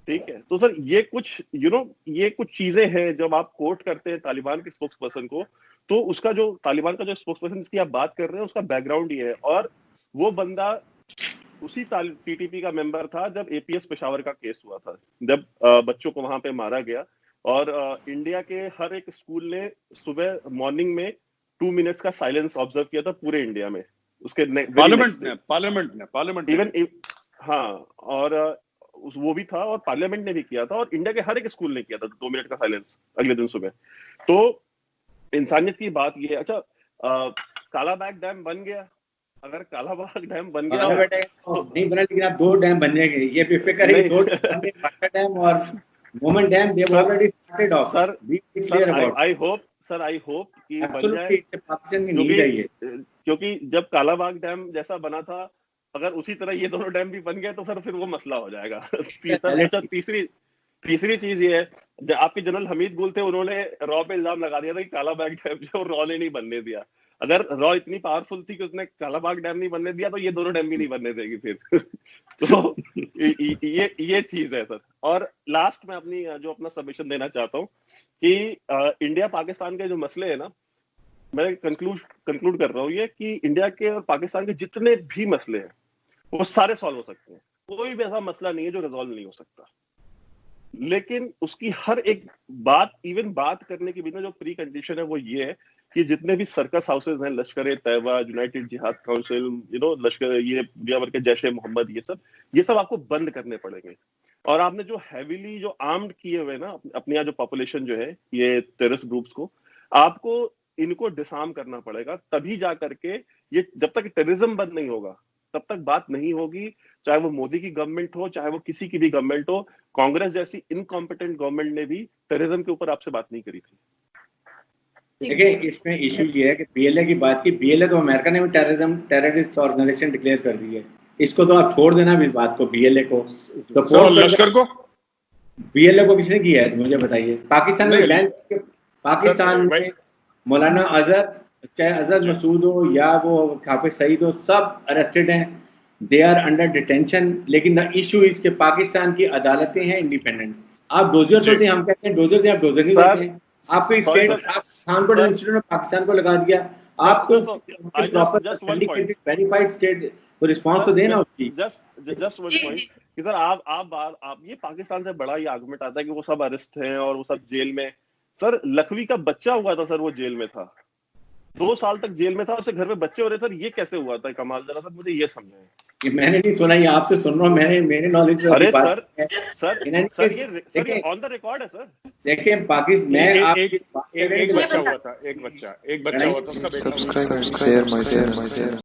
ठीक है, तो सर ये कुछ ये कुछ चीजें हैं जब आप कोट करते हैं तालिबान के स्पोक्स पर्सन को, तो उसका जो तालिबान का जो स्पोक्स पर्सन जिसकी आप बात कर रहे हैं उसका बैकग्राउंड ये है, और वो बंदा उसी TTP का मेंबर था जब APS पेशावर का केस हुआ था, जब बच्चों को वहां पे मारा गया, और इंडिया के हर एक स्कूल ने सुबह मॉर्निंग में 2 मिनट्स का साइलेंस ऑब्जर्व किया था पूरे इंडिया में। उसके पार्लियामेंट इवन, हाँ, और वो भी था और पार्लियामेंट ने भी किया था और इंडिया के हर एक स्कूल ने किया था 2 मिनट का साइलेंस अगले दिन सुबह। तो इंसानियत की बात ये है। अच्छा, कालाबाग डैम बन गया, अगर कालाबाग डैम बन गया तो नहीं बना, लेकिन आप 2 डैम बन जाएंगे, ये बेफिक्र है। 2 डैम और moment dam they already started off, sir be clear about. I hope कि बन जाए, पाकिस्तान की नीड है ये, क्योंकि जब कालाबाग डैम जैसा बना था अगर उसी तरह ये दोनों डैम भी बन गए तो सर फिर वो मसला हो जाएगा। तीसरी चीज ये है, आपके जनरल हमीद गुल थे, उन्होंने रॉ पे इल्जाम लगा दिया था कि कालाबाग डैम जो रॉ ने नहीं बनने दिया। अगर रॉ इतनी पावरफुल थी कि उसने कालाबाग डैम नहीं बनने दिया तो ये दोनों डैम भी नहीं बनने देगी फिर। तो ये चीज है सर। और लास्ट में अपना सबमिशन देना चाहता हूँ कि इंडिया पाकिस्तान के जो मसले है ना, मैं कंक्लूड कर रहा हूँ ये कि इंडिया के और पाकिस्तान के जितने भी मसले हैं वो सारे सॉल्व हो सकते हैं। कोई भी ऐसा मसला नहीं है जो रिजॉल्व नहीं हो सकता, लेकिन उसकी हर एक बात, इवन बात करने के बिना जो प्री कंडीशन है वो ये है कि जितने भी सर्कस हाउसेज हैं, लश्कर तैयबा, यूनाइटेड जिहाद काउंसिल, लश्कर, ये दुनिया भर के जैश ए मोहम्मद, ये सब आपको बंद करने पड़ेंगे। और आपने जो हैविली जो आर्म्ड किए हुए ना अपनी यहाँ जो पॉपुलेशन जो है ये टेररिस्ट ग्रुप्स को, आपको इनको डिसआर्म करना पड़ेगा। तभी जा करके ये, जब तक टेररिज्म बंद नहीं होगा तब तक बात नहीं होगी, चाहे वो मोदी की गवर्नमेंट हो, चाहे वो किसी की भी गवर्नमेंट हो। कांग्रेस जैसी इनकॉम्पिटेंट गवर्नमेंट ने भी टेररिज्म के ऊपर आपसे बात नहीं करी थी। देखिए, इसमें इशू ये है कि बीएलए की बात की, बीएलए तो अमेरिका ने भी टेररिस्ट ऑर्गेनाइजेशन डिक्लेयर कर दी है। इसको तो आप छोड़ देना इस बात को, बीएलए को सपोर्ट, लश्कर को, बीएलए को किसने किया है मुझे बताइए? पाकिस्तान में पाकिस्तान में मौलाना अजहर, चाहे अजहर मसूद हो या वो हाफिज सईद हो, सब अरेस्टेड हैं, दे आर अंडर डिटेंशन। लेकिन द इशू इज के पाकिस्तान की अदालतें हैं इंडिपेंडेंट। आप डोजर तो थे, हम कहते हैं डोजर थे, आप डोजर नहीं देते हैं। आपको स्टेट आप पाकिस्तान को लगा दिया, आपको प्रॉपर वेरीफाइड स्टेट को रिस्पांस तो देना उसकी। जस्ट वन पॉइंट कि सर आप ये पाकिस्तान से बड़ा ये आर्गुमेंट आता है कि वो सब अरेस्ट हैं और वो सब जेल में। सर लखवी का बच्चा हुआ था सर, वो जेल में था, 2 साल तक जेल में था, उसके घर में बच्चे हो रहे। सर ये कैसे हुआ था कमाल, जरा सर मुझे ये समझाएं। ये मैंने नहीं सुना, ये आपसे सुन रहा हूँ। मेरे नॉलेज में अरे सर ये ऑन द रिकॉर्ड है सर। देखिए पाकिस्तान में एक बच्चा हुआ था, एक बच्चा हुआ था, उसका बेटा। Subscribe and share my channel.